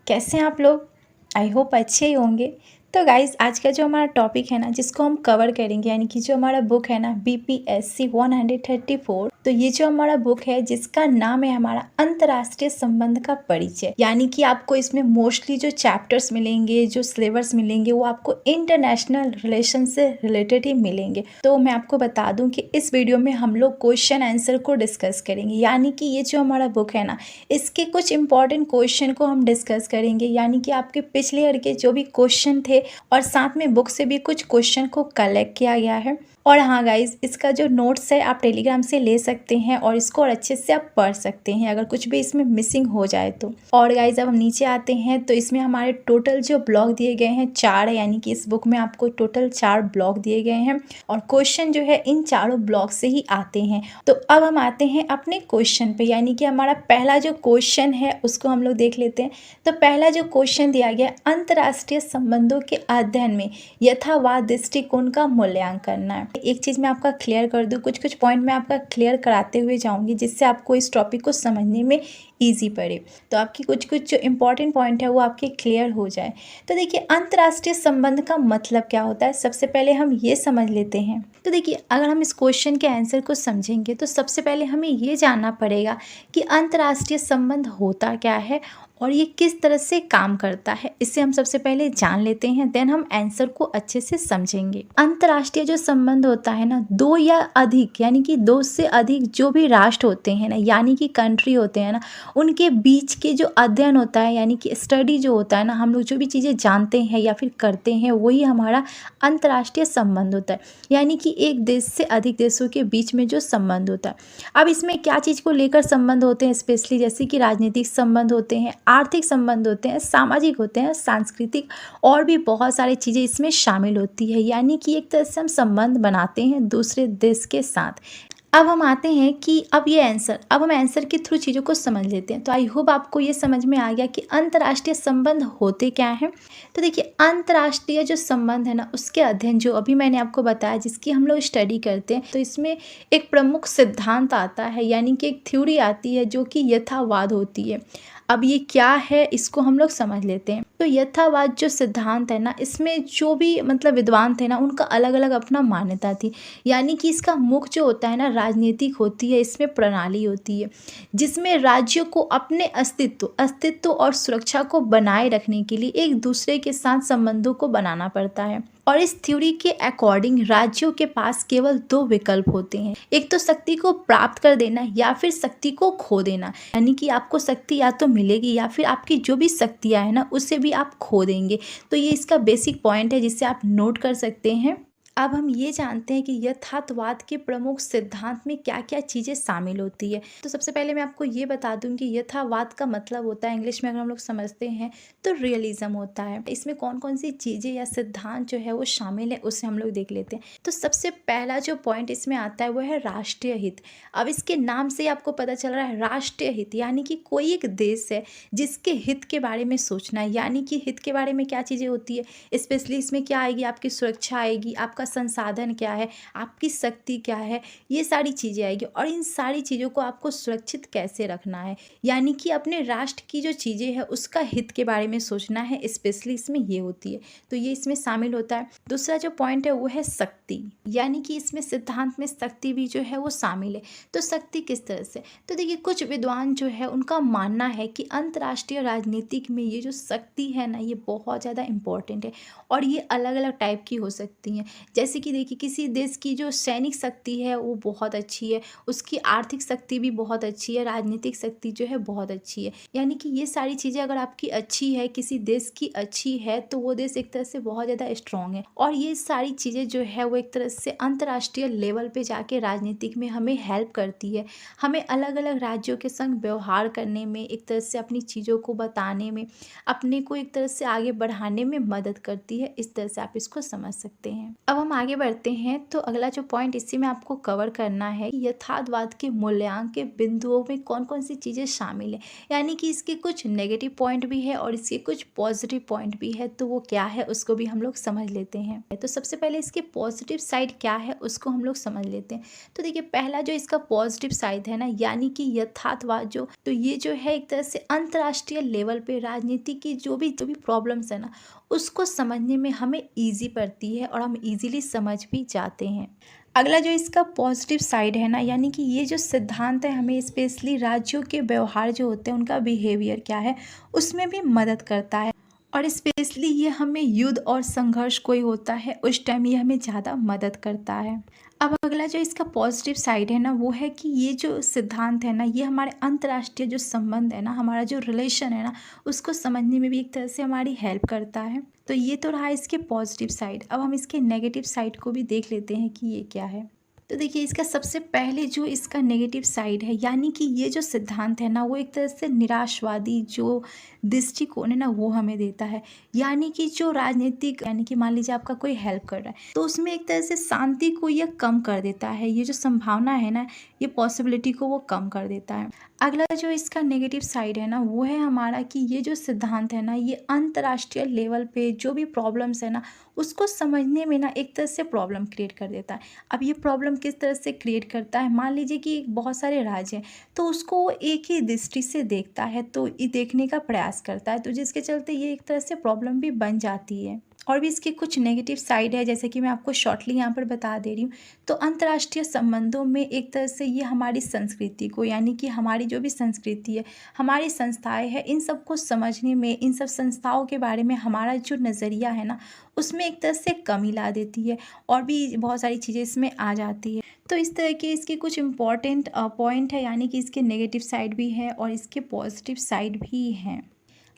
कैसे हैं आप लोग? आई होप अच्छे ही होंगे। तो गाइज़ आज का जो हमारा टॉपिक है ना जिसको हम कवर करेंगे यानी कि जो हमारा बुक है ना बीपीएससी 134। तो ये जो हमारा बुक है जिसका नाम है हमारा अंतर्राष्ट्रीय संबंध का परिचय, यानी कि आपको इसमें मोस्टली जो चैप्टर्स मिलेंगे, जो सिलेबस मिलेंगे वो आपको इंटरनेशनल रिलेशन से रिलेटेड ही मिलेंगे। तो मैं आपको बता दूं कि इस वीडियो में हम लोग क्वेश्चन आंसर को डिस्कस करेंगे, यानी कि ये जो हमारा बुक है ना इसके कुछ इंपॉर्टेंट क्वेश्चन को हम डिस्कस करेंगे, यानी कि आपके पिछले ईयर के जो भी क्वेश्चन थे और साथ में बुक से भी कुछ क्वेश्चन को कलेक्ट किया गया है। और हाँ गाइज, इसका जो नोट्स है आप टेलीग्राम से ले सकते हैं और इसको और अच्छे से आप पढ़ सकते हैं अगर कुछ भी इसमें मिसिंग हो जाए तो। और गाइज अब हम नीचे आते हैं तो इसमें हमारे टोटल जो ब्लॉक दिए गए हैं 4 है, यानी कि इस बुक में आपको टोटल 4 ब्लॉक दिए गए हैं और क्वेश्चन जो है इन चारों ब्लॉक से ही आते हैं। तो अब हम आते हैं अपने क्वेश्चन पे, यानी कि हमारा पहला जो क्वेश्चन है उसको हम लोग देख लेते हैं। तो पहला जो क्वेश्चन दिया गया, अंतर्राष्ट्रीय संबंधों के अध्ययन में यथावाद दृष्टिकोण का मूल्यांकन करना है। एक चीज़ मैं आपका क्लियर कर दूं, कुछ पॉइंट मैं आपका क्लियर कराते हुए जाऊंगी जिससे आपको इस टॉपिक को समझने में ईजी पड़े, तो आपकी कुछ जो इंपॉर्टेंट पॉइंट है वो आपके क्लियर हो जाए। तो देखिए अंतर्राष्ट्रीय संबंध का मतलब क्या होता है, सबसे पहले हम ये समझ लेते हैं। तो देखिए अगर हम इस क्वेश्चन के आंसर को समझेंगे तो सबसे पहले हमें ये जानना पड़ेगा कि अंतर्राष्ट्रीय संबंध होता क्या है और ये किस तरह से काम करता है। इसे हम सबसे पहले जान लेते हैं, देन हम आंसर को अच्छे से समझेंगे। अंतर्राष्ट्रीय जो संबंध होता है ना, 2 या अधिक यानी कि 2 से अधिक जो भी राष्ट्र होते हैं ना, यानी कि कंट्री होते हैं ना, उनके बीच के जो अध्ययन होता है यानी कि स्टडी जो होता है ना, हम लोग जो भी चीज़ें जानते हैं या फिर करते हैं वही हमारा अंतर्राष्ट्रीय संबंध होता है, यानी कि एक देश से अधिक देशों के बीच में जो संबंध होता है। अब इसमें क्या चीज़ को लेकर संबंध होते हैं, स्पेशली जैसे कि राजनीतिक संबंध होते हैं, आर्थिक संबंध होते हैं, सामाजिक होते हैं, सांस्कृतिक और भी बहुत सारी चीज़ें इसमें शामिल होती है, यानी कि एक तरह से हम संबंध बनाते हैं दूसरे देश के साथ। अब हम आते हैं कि अब हम आंसर के थ्रू चीज़ों को समझ लेते हैं। तो आई होप आपको ये समझ में आ गया कि अंतर्राष्ट्रीय संबंध होते क्या हैं। तो देखिए अंतर्राष्ट्रीय जो संबंध है ना उसके अध्ययन जो अभी मैंने आपको बताया जिसकी हम लोग स्टडी करते हैं, तो इसमें एक प्रमुख सिद्धांत आता है, यानी कि एक थ्योरी आती है जो कि यथावाद होती है। अब ये क्या है इसको हम लोग समझ लेते हैं। तो यथावाद जो सिद्धांत है ना, इसमें जो भी मतलब विद्वान थे ना उनका अलग अलग अपना मान्यता थी, यानी कि इसका मुख्य जो होता है ना राजनीतिक होती है, इसमें प्रणाली होती है जिसमें राज्यों को अपने अस्तित्व और सुरक्षा को बनाए रखने के लिए एक दूसरे के साथ संबंधों को बनाना पड़ता है। और इस थ्योरी के अकॉर्डिंग राज्यों के पास केवल 2 विकल्प होते हैं, एक तो शक्ति को प्राप्त कर देना या फिर शक्ति को खो देना, यानी कि आपको शक्ति या तो मिलेगी या फिर आपकी जो भी शक्तियाँ है ना उससे भी आप खो देंगे। तो ये इसका बेसिक पॉइंट है जिसे आप नोट कर सकते हैं। अब हम ये जानते हैं कि यथार्थवाद के प्रमुख सिद्धांत में क्या क्या चीज़ें शामिल होती है। तो सबसे पहले मैं आपको ये बता दूं कि यथार्थवाद का मतलब होता है, इंग्लिश में अगर हम लोग समझते हैं तो रियलिज्म होता है। इसमें कौन कौन सी चीज़ें या सिद्धांत जो है वो शामिल है उसे हम लोग देख लेते हैं। तो सबसे पहला जो पॉइंट इसमें आता है वो है राष्ट्रीय हित। अब इसके नाम से आपको पता चल रहा है राष्ट्रीय हित, यानी कि कोई एक देश है जिसके हित के बारे में सोचना है, यानी कि हित के बारे में क्या चीज़ें होती है, स्पेशली इसमें क्या आएगी, आपकी सुरक्षा आएगी, आपका संसाधन क्या है, आपकी शक्ति क्या है, ये सारी चीज़ें आएगी। और इन सारी चीज़ों को आपको सुरक्षित कैसे रखना है, यानी कि अपने राष्ट्र की जो चीज़ें हैं उसका हित के बारे में सोचना है, स्पेशली इसमें ये होती है। तो ये इसमें शामिल होता है। दूसरा जो पॉइंट है वो है शक्ति, यानी कि इसमें सिद्धांत में शक्ति भी जो है वो शामिल है। तो शक्ति किस तरह से, तो देखिए कुछ विद्वान जो है उनका मानना है कि अंतर्राष्ट्रीय राजनीतिक में ये जो शक्ति है ना ये बहुत ज़्यादा इम्पोर्टेंट है और ये अलग अलग टाइप की हो सकती हैं। जैसे कि देखिए किसी देश की जो सैनिक शक्ति है वो बहुत अच्छी है, उसकी आर्थिक शक्ति भी बहुत अच्छी है, राजनीतिक शक्ति जो है बहुत अच्छी है, यानी कि ये सारी चीज़ें अगर आपकी अच्छी है, किसी देश की अच्छी है तो वो देश एक तरह से बहुत ज़्यादा स्ट्रॉन्ग है। और ये सारी चीज़ें जो है वो एक तरह से अंतर्राष्ट्रीय लेवल पे जाके राजनीतिक में हमें हेल्प करती है, हमें अलग अलग राज्यों के संग व्यवहार करने में, एक तरह से अपनी चीज़ों को बताने में, अपने को एक तरह से आगे बढ़ाने में मदद करती है। इस तरह से आप इसको समझ सकते हैं। अब हम आगे बढ़ते हैं तो अगला जो पॉइंट इसी में आपको कवर करना है, यथार्थवाद के मूल्यांकन के बिंदुओं में कौन कौन सी चीज़ें शामिल है, यानी कि इसके कुछ नेगेटिव पॉइंट भी है और इसके कुछ पॉजिटिव पॉइंट भी है। तो वो क्या है उसको भी हम लोग समझ लेते हैं। तो सबसे पहले इसके पॉजिटिव साइड क्या है उसको हम लोग समझ लेते हैं। तो देखिए, पहला जो इसका पॉजिटिव साइड है ना, यानी कि यथार्थवाद जो, तो ये जो है एक तरह से अंतर्राष्ट्रीय लेवल पे राजनीति की जो भी प्रॉब्लम्स है ना, उसको समझने में हमें ईजी पड़ती है और हम इजीली समझ भी जाते हैं। अगला जो इसका पॉजिटिव साइड है ना, यानी कि ये जो सिद्धांत है हमें स्पेशली राज्यों के व्यवहार जो होते हैं, उनका बिहेवियर क्या है, उसमें भी मदद करता है। और स्पेशली ये हमें युद्ध और संघर्ष कोई होता है उस टाइम ये हमें ज़्यादा मदद करता है। अब अगला जो इसका पॉजिटिव साइड है ना, वो है कि ये जो सिद्धांत है ना, ये हमारे अंतर्राष्ट्रीय जो संबंध है ना, हमारा जो रिलेशन है ना, उसको समझने में भी एक तरह से हमारी हेल्प करता है। तो ये तो रहा इसके पॉजिटिव साइड। अब हम इसके नेगेटिव साइड को भी देख लेते हैं कि ये क्या है। तो देखिए, इसका सबसे पहले जो इसका नेगेटिव साइड है, यानी कि ये जो सिद्धांत है ना, वो एक तरह से निराशवादी जो दृष्टिकोण है ना, वो हमें देता है। यानी कि जो राजनीतिक, यानी कि मान लीजिए आपका कोई हेल्प कर रहा है तो उसमें एक तरह से शांति को ये कम कर देता है। ये जो संभावना है ना, ये पॉसिबिलिटी को वो कम कर देता है। अगला जो इसका नेगेटिव साइड है ना, वो है हमारा कि ये जो सिद्धांत है ना, ये अंतर्राष्ट्रीय लेवल पे जो भी प्रॉब्लम्स है ना, उसको समझने में ना एक तरह से प्रॉब्लम क्रिएट कर देता है। अब ये प्रॉब्लम किस तरह से क्रिएट करता है, मान लीजिए कि बहुत सारे राज्य हैं तो उसको वो एक ही दृष्टि से देखता है, तो ये देखने का प्रयास करता है, तो जिसके चलते ये एक तरह से प्रॉब्लम भी बन जाती है। और भी इसके कुछ नेगेटिव साइड है, जैसे कि मैं आपको शॉर्टली यहाँ पर बता दे रही हूँ। तो अंतर्राष्ट्रीय संबंधों में एक तरह से ये हमारी संस्कृति को, यानी कि हमारी जो भी संस्कृति है, हमारी संस्थाएं हैं, इन सब को समझने में, इन सब संस्थाओं के बारे में हमारा जो नज़रिया है ना, उसमें एक तरह से कमी ला देती है और भी बहुत सारी चीज़ें इसमें आ जाती है। तो इस तरह के इसके कुछ इम्पॉर्टेंट पॉइंट है, यानी कि इसके नेगेटिव साइड भी है और इसके पॉजिटिव साइड भी हैं।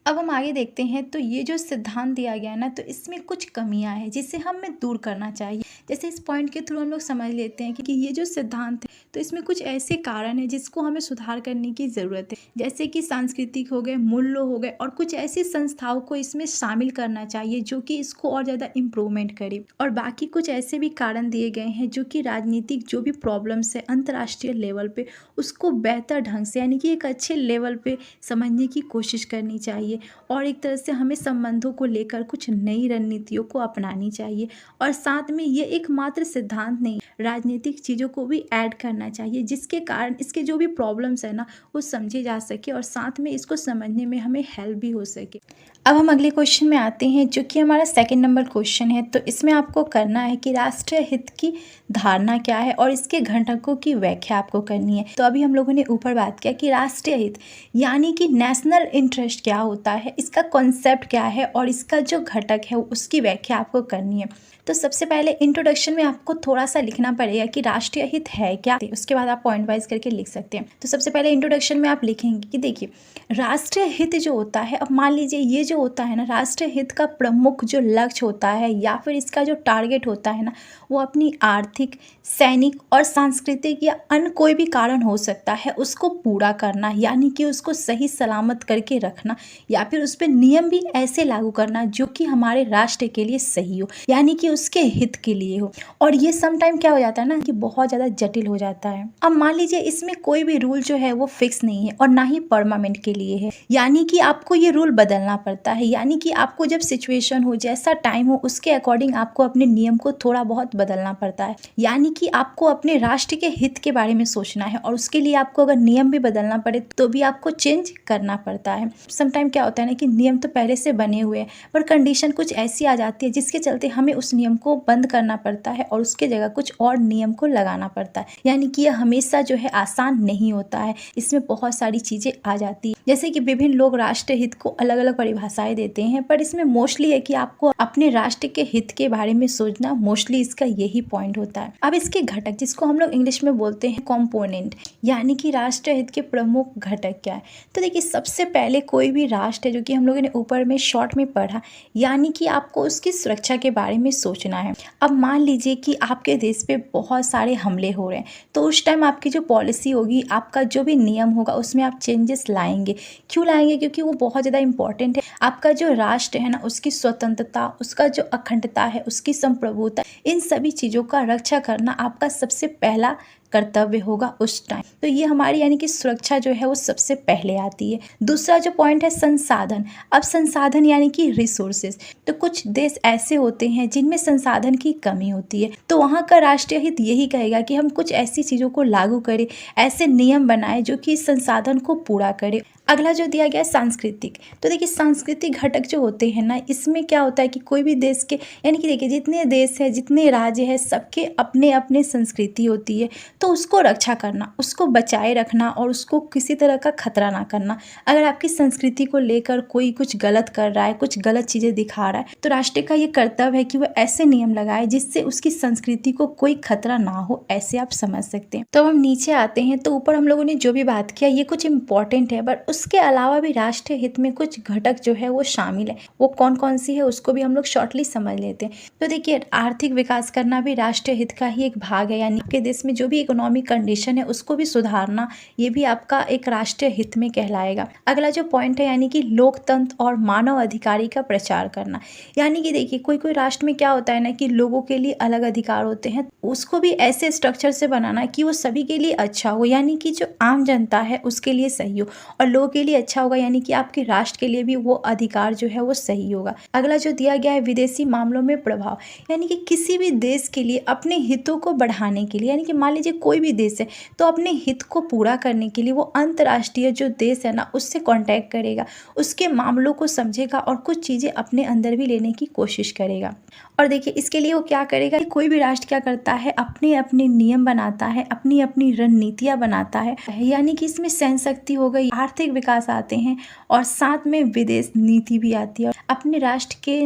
अब हम आगे देखते हैं। तो ये जो सिद्धांत दिया गया है ना, तो इसमें कुछ कमियां हैं जिसे हमें दूर करना चाहिए। जैसे इस पॉइंट के थ्रू हम लोग समझ लेते हैं कि ये जो सिद्धांत है, तो इसमें कुछ ऐसे कारण हैं जिसको हमें सुधार करने की ज़रूरत है। जैसे कि सांस्कृतिक हो गए, मूल्य हो गए, और कुछ ऐसी संस्थाओं को इसमें शामिल करना चाहिए जो कि इसको और ज़्यादा इम्प्रूवमेंट करे। और बाकी कुछ ऐसे भी कारण दिए गए हैं जो कि राजनीतिक जो भी प्रॉब्लम्स है अंतर्राष्ट्रीय लेवल पे, उसको बेहतर ढंग से, यानी कि एक अच्छे लेवल पे समझने की कोशिश करनी चाहिए। और एक तरह से हमें संबंधों को लेकर कुछ नई रणनीतियों को अपनानी चाहिए। और साथ में ये एकमात्र सिद्धांत नहीं, राजनीतिक चीज़ों को भी ऐड करना चाहिए, जिसके कारण इसके जो भी प्रॉब्लम्स है ना, वो समझे जा सके और साथ में इसको समझने में हमें हेल्प भी हो सके। अब हम अगले क्वेश्चन में आते हैं, जो कि हमारा सेकंड नंबर क्वेश्चन है। तो इसमें आपको करना है कि राष्ट्रीय हित की धारणा क्या है और इसके घटकों की व्याख्या आपको करनी है। तो अभी हम लोगों ने ऊपर बात किया कि राष्ट्रीय हित यानी कि नेशनल इंटरेस्ट क्या होता है, इसका कॉन्सेप्ट क्या है और इसका जो घटक है उसकी व्याख्या आपको करनी है। तो सबसे पहले इंट्रोडक्शन में आपको थोड़ा सा लिखना पड़ेगा कि राष्ट्रीय हित है क्या, उसके बाद आप पॉइंट वाइज करके लिख सकते हैं। तो सबसे पहले इंट्रोडक्शन में आप लिखेंगे कि देखिए, राष्ट्रीय हित जो होता है, अब मान लीजिए ये जो होता है ना, राष्ट्रीय हित का प्रमुख जो लक्ष्य होता है या फिर इसका जो टारगेट होता है ना, वो अपनी आर्थिक, सैनिक और सांस्कृतिक या अन्य कोई भी कारण हो सकता है, उसको पूरा करना, यानी कि उसको सही सलामत करके रखना, या फिर उस पर नियम भी ऐसे लागू करना जो कि हमारे राष्ट्र के लिए सही हो, यानी कि उसके हित के लिए हो। और ये समटाइम क्या हो जाता है ना कि बहुत ज़्यादा जटिल हो जाता है। अब मान लीजिए इसमें कोई भी रूल जो है वो फिक्स नहीं है और ना ही परमानेंट के लिए है, यानी कि आपको ये रूल बदलना पड़ता है। यानी कि आपको जब सिचुएशन हो, जैसा टाइम हो, उसके अकॉर्डिंग आपको अपने नियम को थोड़ा बहुत बदलना पड़ता है। यानी कि आपको अपने राष्ट्र के हित के बारे में सोचना है और उसके लिए आपको अगर नियम भी बदलना पड़े तो भी आपको चेंज करना पड़ता है। समटाइम क्या होता है ना कि नियम तो पहले से बने हुए हैं पर कंडीशन कुछ ऐसी आ जाती है जिसके चलते हमें उस नियम को बंद करना पड़ता है और उसके जगह कुछ और नियम को लगाना पड़ता है। यानी कि यह हमेशा जो है आसान नहीं होता है, इसमें बहुत सारी चीज़ें आ जाती है। जैसे कि विभिन्न लोग राष्ट्र हित को अलग अलग परिभाषाएं देते हैं, पर इसमें मोस्टली है कि आपको अपने राष्ट्र के हित के बारे में सोचना, मोस्टली इसका यही पॉइंट होता है। अब इसके घटक, जिसको हम लोग इंग्लिश में बोलते हैं कंपोनेंट, यानी कि राष्ट्र हित के प्रमुख घटक क्या है। तो देखिए, सबसे पहले कोई भी राष्ट्र है जो कि हम लोगों ने ऊपर में शॉर्ट में पढ़ा, यानी कि आपको उसकी सुरक्षा के बारे में सोचना है। अब मान लीजिए कि आपके देश पे बहुत सारे हमले हो रहे हैं, तो उस टाइम आपकी जो पॉलिसी होगी, आपका जो भी नियम होगा, उसमें आप चेंजेस लाएंगे। क्यों लाएंगे? क्योंकि वो बहुत ज़्यादा इंपॉर्टेंट है। आपका जो राष्ट्र है ना, उसकी स्वतंत्रता, उसका जो अखंडता है, उसकी संप्रभुता, इन सभी चीज़ों का रक्षा करना आपका सबसे पहला कर्तव्य होगा उस टाइम। तो ये हमारी यानी कि सुरक्षा जो है वो सबसे पहले आती है। दूसरा जो पॉइंट है संसाधन। अब संसाधन यानी कि रिसोर्सेज। तो कुछ देश ऐसे होते हैं जिनमें संसाधन की कमी होती है, तो वहाँ का राष्ट्रीय हित यही कहेगा कि हम कुछ ऐसी चीज़ों को लागू करें, ऐसे नियम बनाएं जो कि इस संसाधन को पूरा करे। अगला जो दिया गया है सांस्कृतिक। तो देखिए सांस्कृतिक घटक जो होते हैं ना, इसमें क्या होता है कि कोई भी देश के यानी कि देखिए जितने देश है, जितने राज्य है, सबके अपने अपने संस्कृति होती है, तो उसको रक्षा करना, उसको बचाए रखना और उसको किसी तरह का खतरा ना करना। अगर आपकी संस्कृति को लेकर कोई कुछ गलत कर रहा है, कुछ गलत चीज़ें दिखा रहा है, तो राष्ट्र का ये कर्तव्य है कि वो ऐसे नियम लगाए जिससे उसकी संस्कृति को कोई खतरा ना हो, ऐसे आप समझ सकते हैं। तो हम नीचे आते हैं, तो ऊपर हम लोगों ने जो भी बात किया ये कुछ इंपॉर्टेंट है, बट उसके अलावा भी राष्ट्रीय हित में कुछ घटक जो है वो शामिल है। वो कौन कौन सी है उसको भी हम लोग शॉर्टली समझ लेते हैं। तो देखिए आर्थिक विकास करना भी राष्ट्रीय हित का ही एक भाग है, यानी आपके देश में जो भी इकोनॉमिक कंडीशन है उसको भी सुधारना, ये भी आपका एक राष्ट्रीय हित में कहलाएगा। अगला जो पॉइंट है यानी कि लोकतंत्र और मानव अधिकारी का प्रचार करना। यानी कि देखिए कोई कोई राष्ट्र में क्या होता है ना कि लोगों के लिए अलग अधिकार होते हैं, उसको भी ऐसे स्ट्रक्चर से बनाना कि वो सभी के लिए अच्छा हो, यानी कि जो आम जनता है उसके लिए सही हो, और लोगों के लिए अच्छा होगा, यानी कि आपके राष्ट्र के लिए भी वो अधिकार जो है वो सही होगा। अगला जो दिया गया है विदेशी मामलों में प्रभाव, यानी कि किसी भी देश के लिए अपने हितों को बढ़ाने के लिए, यानी कि मान लीजिए कोई भी देश है तो अपने हित को पूरा करने के लिए वो अंतर्राष्ट्रीय जो देश है ना उससे कांटेक्ट करेगा, उसके मामलों को समझेगा और कुछ चीज़ें अपने अंदर भी लेने की कोशिश करेगा। और देखिए इसके लिए वो क्या करेगा, कोई भी राष्ट्र क्या करता है, अपने अपने नियम बनाता है, अपनी अपनी रणनीतियाँ बनाता है, यानी कि इसमें सैन्य शक्ति हो गई, आर्थिक विकास आते हैं और साथ में विदेश नीति भी आती है। अपने राष्ट्र के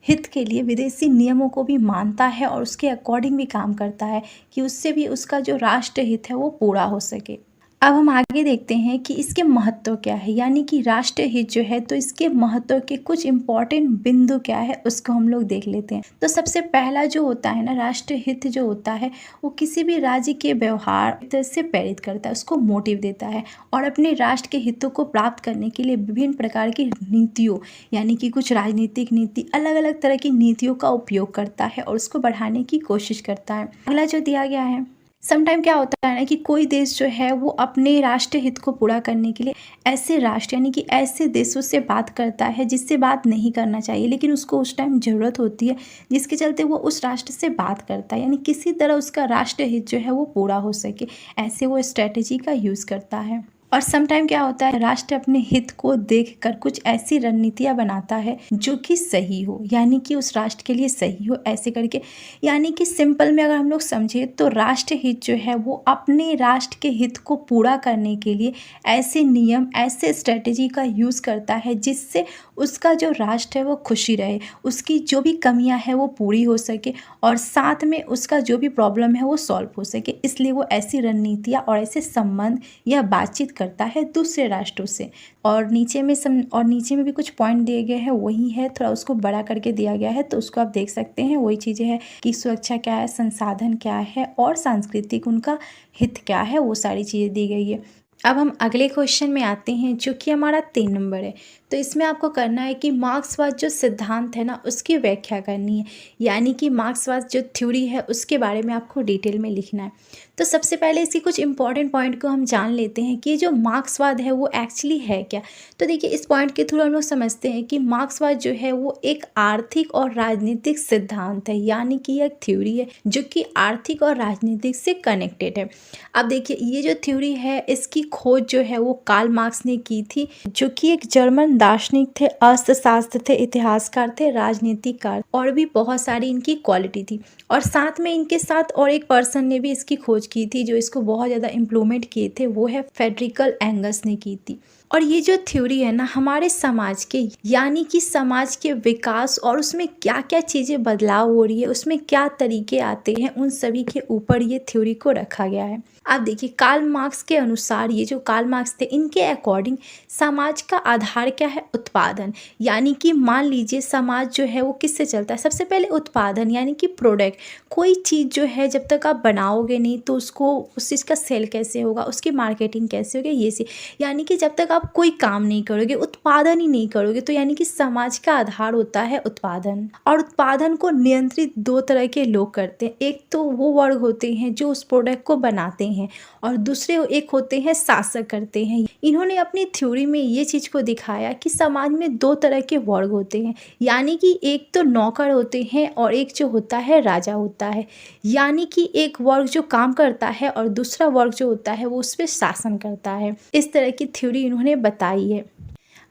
हित के लिए विदेशी नियमों को भी मानता है और उसके अकॉर्डिंग भी काम करता है कि उससे भी उसका जो राष्ट्र हित है वो पूरा हो सके। अब हम आगे देखते हैं कि इसके महत्व क्या है, यानी कि राष्ट्रीय हित जो है तो इसके महत्व के कुछ इंपॉर्टेंट बिंदु क्या है उसको हम लोग देख लेते हैं। तो सबसे पहला जो होता है ना, राष्ट्रीय हित जो होता है वो किसी भी राज्य के व्यवहार से प्रेरित करता है, उसको मोटिव देता है और अपने राष्ट्र के हितों को प्राप्त करने के लिए विभिन्न प्रकार की नीतियों, यानी कि कुछ राजनीतिक नीति, अलग अलग तरह की नीतियों का उपयोग करता है और उसको बढ़ाने की कोशिश करता है। अगला जो दिया गया है, समटाइम क्या होता है ना कि कोई देश जो है वो अपने राष्ट्रीय हित को पूरा करने के लिए ऐसे राष्ट्र यानी कि ऐसे देशों से बात करता है जिससे बात नहीं करना चाहिए, लेकिन उसको उस टाइम ज़रूरत होती है, जिसके चलते वो उस राष्ट्र से बात करता है, यानी किसी तरह उसका राष्ट्रीय हित जो है वो पूरा हो सके, ऐसे वो स्ट्रेटेजी का यूज़ करता है। और समटाइम क्या होता है, राष्ट्र अपने हित को देखकर कुछ ऐसी रणनीतियाँ बनाता है जो कि सही हो, यानी कि उस राष्ट्र के लिए सही हो, ऐसे करके, यानी कि सिंपल में अगर हम लोग समझे तो राष्ट्र हित जो है वो अपने राष्ट्र के हित को पूरा करने के लिए ऐसे नियम, ऐसे स्ट्रेटेजी का यूज़ करता है जिससे उसका जो राष्ट्र है वो खुशी रहे, उसकी जो भी कमियां हैं वो पूरी हो सके और साथ में उसका जो भी प्रॉब्लम है वो सॉल्व हो सके। इसलिए वो ऐसी रणनीतियाँ और ऐसे संबंध या बातचीत करता है दूसरे राष्ट्रों से। और नीचे में भी कुछ पॉइंट दिए गए हैं, वही है, थोड़ा उसको बड़ा करके दिया गया है तो उसको आप देख सकते हैं। वही चीज़ें हैं कि सुरक्षा क्या है, संसाधन क्या है और सांस्कृतिक उनका हित क्या है, वो सारी चीज़ें दी गई है। अब हम अगले क्वेश्चन में आते हैं जो कि हमारा 3 नंबर है। तो इसमें आपको करना है कि मार्क्सवाद जो सिद्धांत है ना उसकी व्याख्या करनी है, यानी कि मार्क्सवाद जो थ्योरी है उसके बारे में आपको डिटेल में लिखना है। तो सबसे पहले इसकी कुछ इंपॉर्टेंट पॉइंट को हम जान लेते हैं कि जो मार्क्सवाद है वो एक्चुअली है क्या। तो देखिए इस पॉइंट के थ्रू हम लोग समझते हैं कि मार्क्सवाद जो है वो एक आर्थिक और राजनीतिक सिद्धांत है, यानी कि एक थ्योरी है जो कि आर्थिक और राजनीतिक से कनेक्टेड है। अब देखिए ये जो थ्योरी है इसकी खोज जो है वो कार्ल मार्क्स ने की थी, जो कि एक जर्मन दार्शनिक थे, अर्थशास्त्र थे, इतिहासकार थे, राजनीतिकार, और भी बहुत सारी इनकी क्वालिटी थी। और साथ में इनके साथ और एक पर्सन ने भी इसकी खोज की थी जो इसको बहुत ज़्यादा इम्प्लीमेंट किए थे, वो है फ्रेडरिक एंगल्स ने की थी। और ये जो थ्योरी है ना हमारे समाज के यानी कि समाज के विकास और उसमें क्या क्या चीज़ें बदलाव हो रही है, उसमें क्या तरीके आते हैं, उन सभी के ऊपर ये थ्योरी को रखा गया है। आप देखिए कार्ल मार्क्स के अनुसार, ये जो कार्ल मार्क्स थे इनके अकॉर्डिंग समाज का आधार क्या है? उत्पादन। यानी कि मान लीजिए समाज जो है वो किससे चलता है? सबसे पहले उत्पादन यानी कि प्रोडक्ट। कोई चीज़ जो है जब तक आप बनाओगे नहीं तो उसको उस चीज़ का सेल कैसे होगा, उसकी मार्केटिंग कैसे होगी, ये सी यानी कि जब तक आप कोई काम नहीं करोगे, उत्पादन ही नहीं करोगे, तो यानी कि समाज का आधार होता है उत्पादन। और उत्पादन को नियंत्रित दो तरह के लोग करते हैं। एक तो वो वर्ग होते हैं जो उस प्रोडक्ट को बनाते हैं और दूसरे एक होते हैं शासक करते हैं। इन्होंने अपनी थ्योरी में ये चीज़ को दिखाया कि समाज में दो तरह के वर्ग होते हैं, यानी कि एक तो नौकर होते हैं और एक जो होता है राजा होता है। यानी कि एक वर्ग जो काम करता है और दूसरा वर्ग जो होता है वो उस पर शासन करता है। इस तरह की थ्योरी इन्होंने बताई है।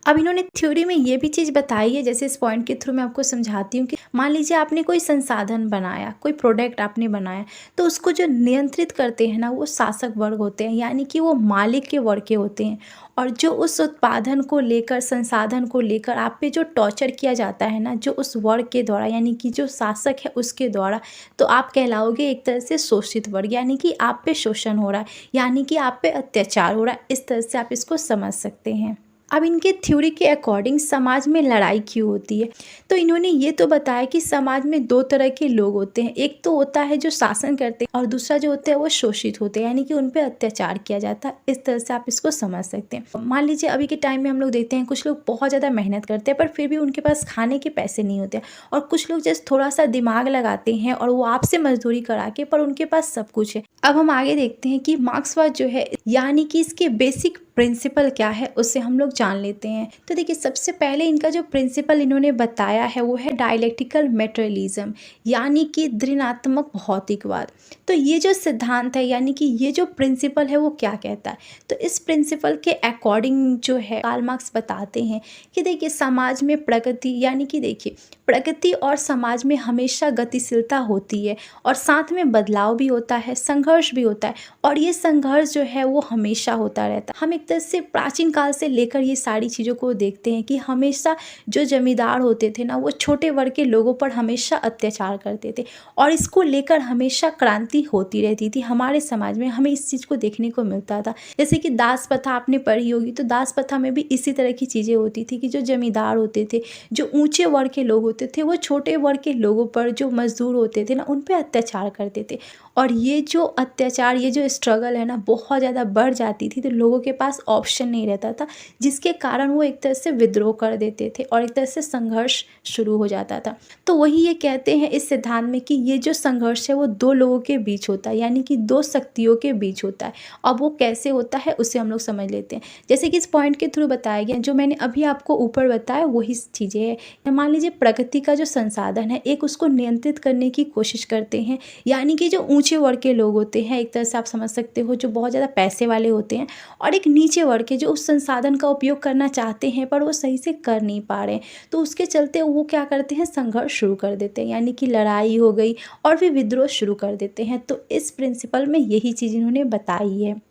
अब इन्होंने थ्योरी में ये भी चीज़ बताई है, जैसे इस पॉइंट के थ्रू मैं आपको समझाती हूँ कि मान लीजिए आपने कोई संसाधन बनाया, कोई प्रोडक्ट आपने बनाया, तो उसको जो नियंत्रित करते हैं ना वो शासक वर्ग होते हैं, यानी कि वो मालिक के वर्ग के होते हैं। और जो उस उत्पादन को लेकर, संसाधन को लेकर आप पे जो टॉर्चर किया जाता है ना, जो उस वर्ग के द्वारा यानी कि जो शासक है उसके द्वारा, तो आप कहलाओगे एक तरह से शोषित वर्ग, यानी कि आप पे शोषण हो रहा है, यानी कि आप पे अत्याचार हो रहा है। इस तरह से आप इसको समझ सकते हैं। अब इनके थ्योरी के अकॉर्डिंग समाज में लड़ाई क्यों होती है? तो इन्होंने ये तो बताया कि समाज में दो तरह के लोग होते हैं। एक तो होता है जो शासन करते हैं और दूसरा जो होता है वो शोषित होते हैं, यानी कि उन पर अत्याचार किया जाता है। इस तरह से आप इसको समझ सकते हैं। मान लीजिए अभी के टाइम में हम लोग देखते हैं कुछ लोग बहुत ज़्यादा मेहनत करते हैं पर फिर भी उनके पास खाने के पैसे नहीं होते, और कुछ लोग जस्ट थोड़ा सा दिमाग लगाते हैं और वो आपसे मजदूरी करा के, पर उनके पास सब कुछ है। अब हम आगे देखते हैं कि मार्क्सवाद जो है यानी कि इसके बेसिक प्रिंसिपल क्या है उससे हम लोग जान लेते हैं। तो देखिए सबसे पहले इनका जो प्रिंसिपल इन्होंने बताया है वो है डायलेक्टिकल मेटेरियलिज्म, यानी कि ऋणात्मक भौतिकवाद। तो ये जो सिद्धांत है यानी कि ये जो प्रिंसिपल है वो क्या कहता है? तो इस प्रिंसिपल के अकॉर्डिंग जो है कार्ल मार्क्स बताते हैं कि देखिए समाज में प्रगति यानी कि देखिए प्रगति और समाज में हमेशा गतिशीलता होती है और साथ में बदलाव भी होता है, संघर्ष भी होता है, और ये संघर्ष जो है वो हमेशा होता रहता है। हम एक तरह से प्राचीन काल से लेकर ये सारी चीज़ों को देखते हैं कि हमेशा जो जमींदार होते थे ना वो छोटे वर्ग के लोगों पर हमेशा अत्याचार करते थे, और इसको लेकर हमेशा क्रांति होती रहती थी। हमारे समाज में हमें इस चीज़ को देखने को मिलता था। जैसे कि दास प्रथा आपने पढ़ी होगी, तो दास प्रथा में भी इसी तरह की चीज़ें होती थी कि जो जमींदार होते थे, जो ऊंचे वर्ग के लोग होते थे, वो छोटे वर्ग के लोगों पर, जो मजदूर होते थे ना, उन पर अत्याचार करते थे। और ये जो अत्याचार, ये जो स्ट्रगल है ना बहुत ज़्यादा बढ़ जाती थी, तो लोगों के पास ऑप्शन नहीं रहता था, जिसके कारण वो एक तरह से विद्रोह कर देते थे और एक तरह से संघर्ष शुरू हो जाता था। तो वही ये कहते हैं इस सिद्धांत में कि ये जो संघर्ष है वो दो लोगों के बीच होता है, यानी कि दो शक्तियों के बीच होता है। अब वो कैसे होता है उसे हम लोग समझ लेते हैं। जैसे कि इस पॉइंट के थ्रू बताया गया, जो मैंने अभी आपको ऊपर बताया वही चीज़ें हैं। मान लीजिए प्रगति का जो संसाधन है, एक उसको नियंत्रित करने की कोशिश करते हैं, यानी कि जो ऊंचे वर्ग के लोग होते हैं, एक तरह से आप समझ सकते हो जो बहुत ज़्यादा पैसे वाले होते हैं, और एक नीचे वर्ग के जो उस संसाधन का उपयोग करना चाहते हैं पर वो सही से कर नहीं पा रहे हैं। तो उसके चलते वो क्या करते हैं, संघर्ष शुरू कर देते हैं, यानी कि लड़ाई हो गई और फिर विद्रोह शुरू कर देते हैं। तो इस प्रिंसिपल में यही चीज़ इन्होंने बताई है।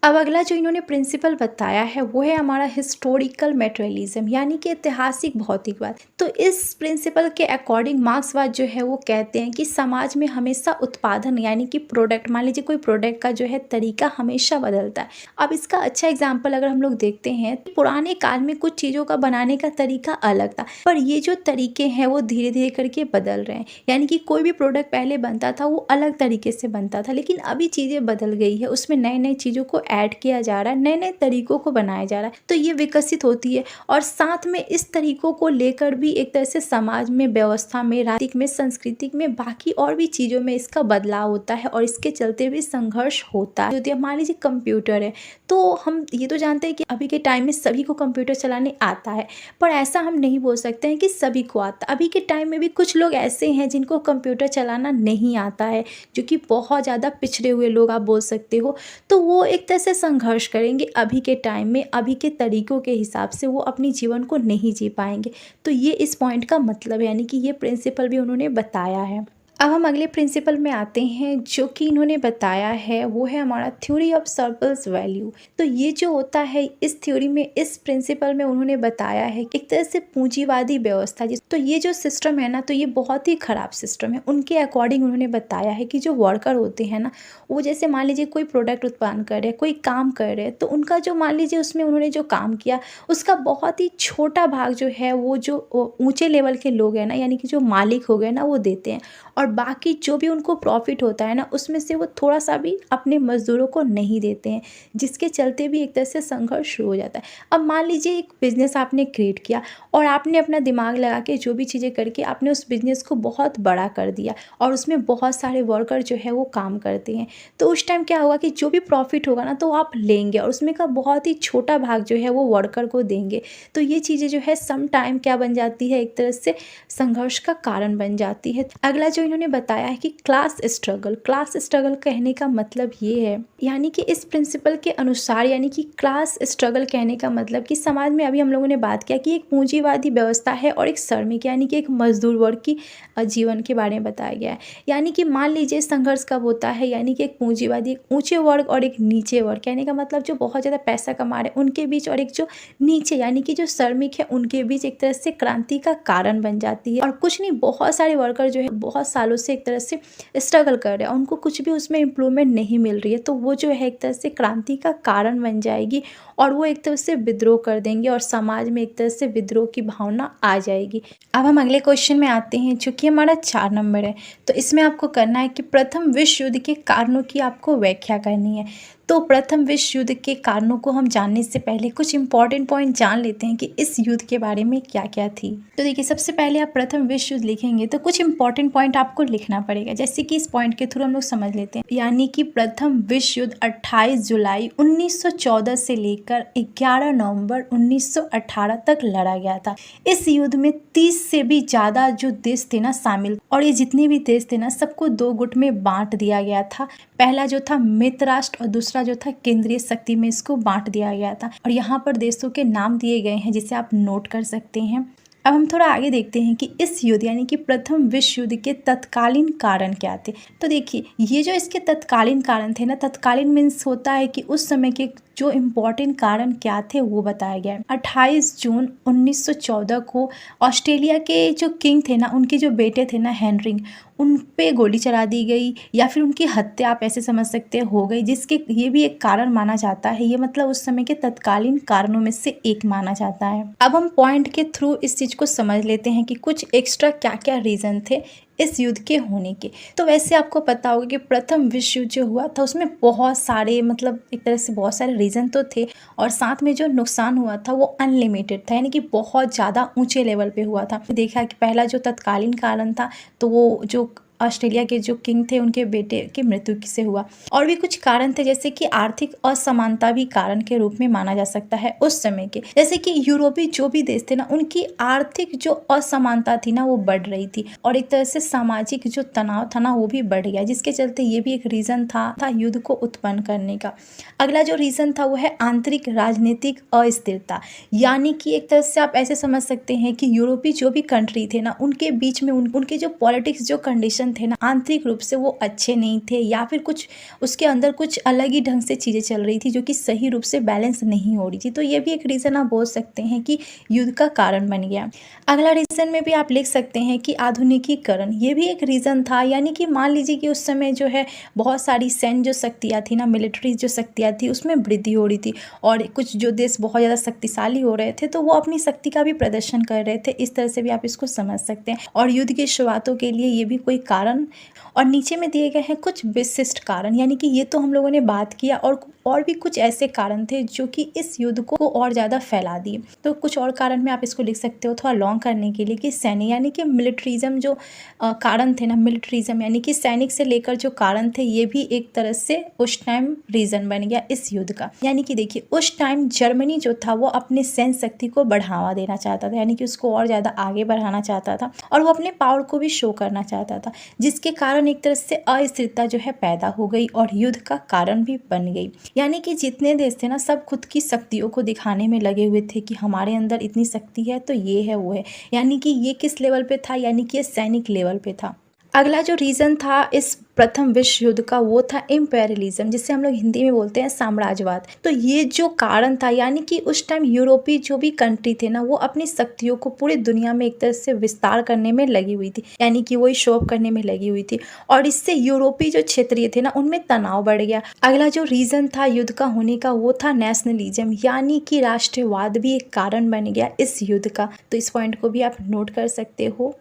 अब अगला जो इन्होंने प्रिंसिपल बताया है वो है हमारा हिस्टोरिकल मेटेरियलिज्म, यानी कि ऐतिहासिक भौतिकवाद। तो इस प्रिंसिपल के अकॉर्डिंग मार्क्सवाद जो है वो कहते हैं कि समाज में हमेशा उत्पादन यानी कि प्रोडक्ट, मान लीजिए कोई प्रोडक्ट का जो है तरीका हमेशा बदलता है। अब इसका अच्छा एग्जाम्पल अगर हम लोग देखते हैं, तो पुराने काल में कुछ चीज़ों का बनाने का तरीका अलग था, पर ये जो तरीके हैं वो धीरे धीरे करके बदल रहे हैं। यानी कि कोई भी प्रोडक्ट पहले बनता था वो अलग तरीके से बनता था, लेकिन अभी चीज़ें बदल गई है, उसमें नई नई चीज़ों को ऐड किया जा रहा है, नए नए तरीकों को बनाया जा रहा है, तो ये विकसित होती है। और साथ में इस तरीकों को लेकर भी एक तरह से समाज में, व्यवस्था में, राजनीतिक में, सांस्कृतिक में, बाकी और भी चीज़ों में इसका बदलाव होता है और इसके चलते भी संघर्ष होता है। मान लीजिए कंप्यूटर है, तो हम ये तो जानते हैं कि अभी के टाइम में सभी को कंप्यूटर चलाने आता है, पर ऐसा हम नहीं बोल सकते हैं कि सभी को आता। अभी के टाइम में भी कुछ लोग ऐसे हैं जिनको कंप्यूटर चलाना नहीं आता है, जो कि बहुत ज़्यादा पिछड़े हुए लोग आप बोल सकते हो। तो वो एक तरह से संघर्ष करेंगे अभी के टाइम में, अभी के तरीकों के हिसाब से वो अपनी जीवन को नहीं जी पाएंगे। तो ये इस पॉइंट का मतलब है, यानी कि ये प्रिंसिपल भी उन्होंने बताया है। अब हम अगले प्रिंसिपल में आते हैं जो कि इन्होंने बताया है, वो है हमारा थ्योरी ऑफ सरप्लस वैल्यू। तो ये जो होता है इस थ्योरी में, इस प्रिंसिपल में उन्होंने बताया है कि एक तरह से पूंजीवादी व्यवस्था जिस, तो ये जो सिस्टम है ना, तो ये बहुत ही खराब सिस्टम है। उनके अकॉर्डिंग उन्होंने बताया है कि जो वर्कर होते हैं ना, वो जैसे मान लीजिए कोई प्रोडक्ट उत्पादन कर रहे हैं, कोई काम कर रहे हैं, तो उनका जो मान लीजिए उसमें उन्होंने जो काम किया उसका बहुत ही छोटा भाग जो है वो जो ऊंचे लेवल के लोग हैं ना, यानी कि जो मालिक हो गए ना, वो देते हैं। और बाकी जो भी उनको प्रॉफिट होता है ना, उसमें से वो थोड़ा सा भी अपने मज़दूरों को नहीं देते हैं, जिसके चलते भी एक तरह से संघर्ष शुरू हो जाता है। अब मान लीजिए एक बिज़नेस आपने क्रिएट किया और आपने अपना दिमाग लगा के जो भी चीज़ें करके आपने उस बिज़नेस को बहुत बड़ा कर दिया और उसमें बहुत सारे वर्कर जो है वो काम करते हैं। तो उस टाइम क्या होगा कि जो भी प्रॉफिट होगा ना, तो आप लेंगे और उसमें का बहुत ही छोटा भाग जो है वो वर्कर को देंगे। तो ये चीज़ें जो है सम टाइम क्या बन जाती है, एक तरह से संघर्ष का कारण बन जाती है। अगला जो इन्होंने बताया है कि क्लास स्ट्रगल कहने का मतलब ये है, यानी कि इस प्रिंसिपल के अनुसार, यानी कि क्लास स्ट्रगल कहने का मतलब कि समाज में अभी हम लोगों ने बात किया कि एक पूंजीवादी व्यवस्था है और एक श्रमिक यानी कि एक मजदूर वर्ग की जीवन के बारे में बताया गया है। यानी कि मान लीजिए संघर्ष कब होता है, यानी कि एक पूंजीवादी, एक ऊंचे वर्ग और एक नीचे वर्ग, कहने का मतलब जो बहुत ज़्यादा पैसा कमा रहे हैं उनके बीच और एक जो नीचे यानी कि जो श्रमिक है उनके बीच एक तरह से क्रांति का कारण बन जाती है। और कुछ नहीं, बहुत सारे वर्कर जो है बहुत सालों से एक तरह से स्ट्रगल कर रहे हैं, उनको कुछ भी उसमें इम्प्रूवमेंट नहीं मिल रही है, तो वो जो है एक तरह से क्रांति का कारण बन जाएगी और वो एक तरह से विद्रोह कर देंगे और समाज में एक तरह से विद्रोह की भावना आ जाएगी। अब हम अगले क्वेश्चन में आते हैं जो कि हमारा 4 नंबर है। तो इसमें आपको करना है कि प्रथम विश्व युद्ध के कारणों की आपको व्याख्या करनी है। तो प्रथम विश्व युद्ध के कारणों को हम जानने से पहले कुछ इंपॉर्टेंट पॉइंट जान लेते हैं कि इस युद्ध के बारे में क्या क्या थी। तो देखिए, सबसे पहले आप प्रथम विश्व युद्ध लिखेंगे तो कुछ इंपॉर्टेंट पॉइंट आपको लिखना पड़ेगा, जैसे कि इस पॉइंट के थ्रू हम लोग समझ लेते हैं। यानी कि प्रथम विश्व युद्ध 28 जुलाई 1914 से लेकर 11 नवंबर 1918 तक लड़ा गया था। इस युद्ध में 30 से भी ज़्यादा जो देश थे ना शामिल, और ये जितने भी देश थे ना सबको 2 गुट में बांट दिया गया था। पहला जो था मित्र राष्ट्र और दूसरा जो था केंद्रीय शक्ति में इसको बांट दिया गया था। और यहाँ पर देशों के नाम दिए गए हैं जिसे आप नोट कर सकते हैं। अब हम थोड़ा आगे देखते हैं कि इस युद्ध यानी कि प्रथम विश्व युद्ध के तत्कालीन कारण क्या थे। तो देखिए, ये जो इसके तत्कालीन कारण थे ना, तत्कालीन मीन्स होता है कि उस समय के जो इम्पोर्टेंट कारण क्या थे वो बताया गया है। 28 जून 1914 को ऑस्ट्रेलिया के जो किंग थे ना, उनके जो बेटे थे ना हेनरी, उन पे गोली चला दी गई या फिर उनकी हत्या आप ऐसे समझ सकते हो गई, जिसके ये भी एक कारण माना जाता है। ये मतलब उस समय के तत्कालीन कारणों में से एक माना जाता है। अब हम पॉइंट के थ्रू इस चीज को समझ लेते हैं कि कुछ एक्स्ट्रा क्या क्या रीजन थे इस युद्ध के होने के। तो वैसे आपको पता होगा कि प्रथम विश्व युद्ध जो हुआ था उसमें बहुत सारे, मतलब एक तरह से बहुत सारे रीज़न तो थे, और साथ में जो नुकसान हुआ था वो अनलिमिटेड था, यानी कि बहुत ज़्यादा ऊंचे लेवल पे हुआ था। देखा कि पहला जो तत्कालीन कारण था तो वो जो ऑस्ट्रेलिया के जो किंग थे उनके बेटे की मृत्यु से हुआ। और भी कुछ कारण थे, जैसे कि आर्थिक असमानता भी कारण के रूप में माना जा सकता है उस समय के। जैसे कि यूरोपीय जो भी देश थे ना, उनकी आर्थिक जो असमानता थी ना वो बढ़ रही थी और एक तरह से सामाजिक जो तनाव था ना वो भी बढ़ गया, जिसके चलते ये भी एक रीजन था युद्ध को उत्पन्न करने का। अगला जो रीजन था वो है आंतरिक राजनीतिक अस्थिरता, यानी कि एक तरह से आप ऐसे समझ सकते हैं कि यूरोपीय जो भी कंट्री थे ना उनके बीच में उनके जो पॉलिटिक्स जो कंडीशन थे ना, आंतरिक रूप से वो अच्छे नहीं थे, या फिर कुछ उसके अंदर कुछ अलग ही ढंग से चीज़ें चल रही थी जो कि सही रूप से बैलेंस नहीं हो रही थी। तो ये भी एक रीज़न आप बोल सकते हैं कि युद्ध का कारण बन गया। अगला रीज़न में भी आप लिख सकते हैं कि आधुनिकीकरण, ये भी एक रीज़न था। यानी कि मान लीजिए कि उस समय जो है बहुत सारी सैन्य जो शक्तियाँ थी ना, मिलिट्री जो शक्तियाँ थी उसमें वृद्धि हो रही थी, और कुछ जो देश बहुत ज़्यादा शक्तिशाली हो रहे थे तो वो अपनी शक्ति का भी प्रदर्शन कर रहे थे। इस तरह से भी आप इसको समझ सकते हैं। और युद्ध की शुरुआतों के लिए ये भी कोई कारण। और नीचे में दिए गए हैं कुछ विशिष्ट कारण, यानी कि ये तो हम लोगों ने बात किया, और भी कुछ ऐसे कारण थे जो कि इस युद्ध को और ज़्यादा फैला दिए। तो कुछ और कारण में आप इसको लिख सकते हो थोड़ा लॉन्ग करने के लिए कि सैनिक यानी कि मिलिट्रिज्म जो कारण थे ना, मिलिट्रिज्म यानी कि सैनिक से लेकर जो कारण थे, ये भी एक तरह से उस टाइम रीजन बन गया इस युद्ध का। यानी कि देखिए, उस टाइम जर्मनी जो था वो अपने सैन्य शक्ति को बढ़ावा देना चाहता था, यानी कि उसको और ज़्यादा आगे बढ़ाना चाहता था, और वो अपने पावर को भी शो करना चाहता था, जिसके कारण एक तरह से अस्थिरता जो है पैदा हो गई और युद्ध का कारण भी बन गई। यानी कि जितने देश थे ना सब खुद की शक्तियों को दिखाने में लगे हुए थे कि हमारे अंदर इतनी शक्ति है तो ये है वो है। यानी कि ये किस लेवल पे था, यानी कि ये सैनिक लेवल पे था। अगला जो रीज़न था इस प्रथम विश्व युद्ध का वो था इम्पेरियलिज्म, जिसे हम लोग हिंदी में बोलते हैं साम्राज्यवाद। तो ये जो कारण था, यानी कि उस टाइम यूरोपीय जो भी कंट्री थे ना, वो अपनी शक्तियों को पूरी दुनिया में एक तरह से विस्तार करने में लगी हुई थी, यानी कि वही शो ऑफ करने में लगी हुई थी। और इससे यूरोपीय जो क्षेत्रीय थे ना, उनमें तनाव बढ़ गया। अगला जो रीज़न था युद्ध का होने का वो था नेशनलिज्म, यानी कि राष्ट्रवाद भी एक कारण बन गया इस युद्ध का। तो इस पॉइंट को भी आप नोट कर सकते हो।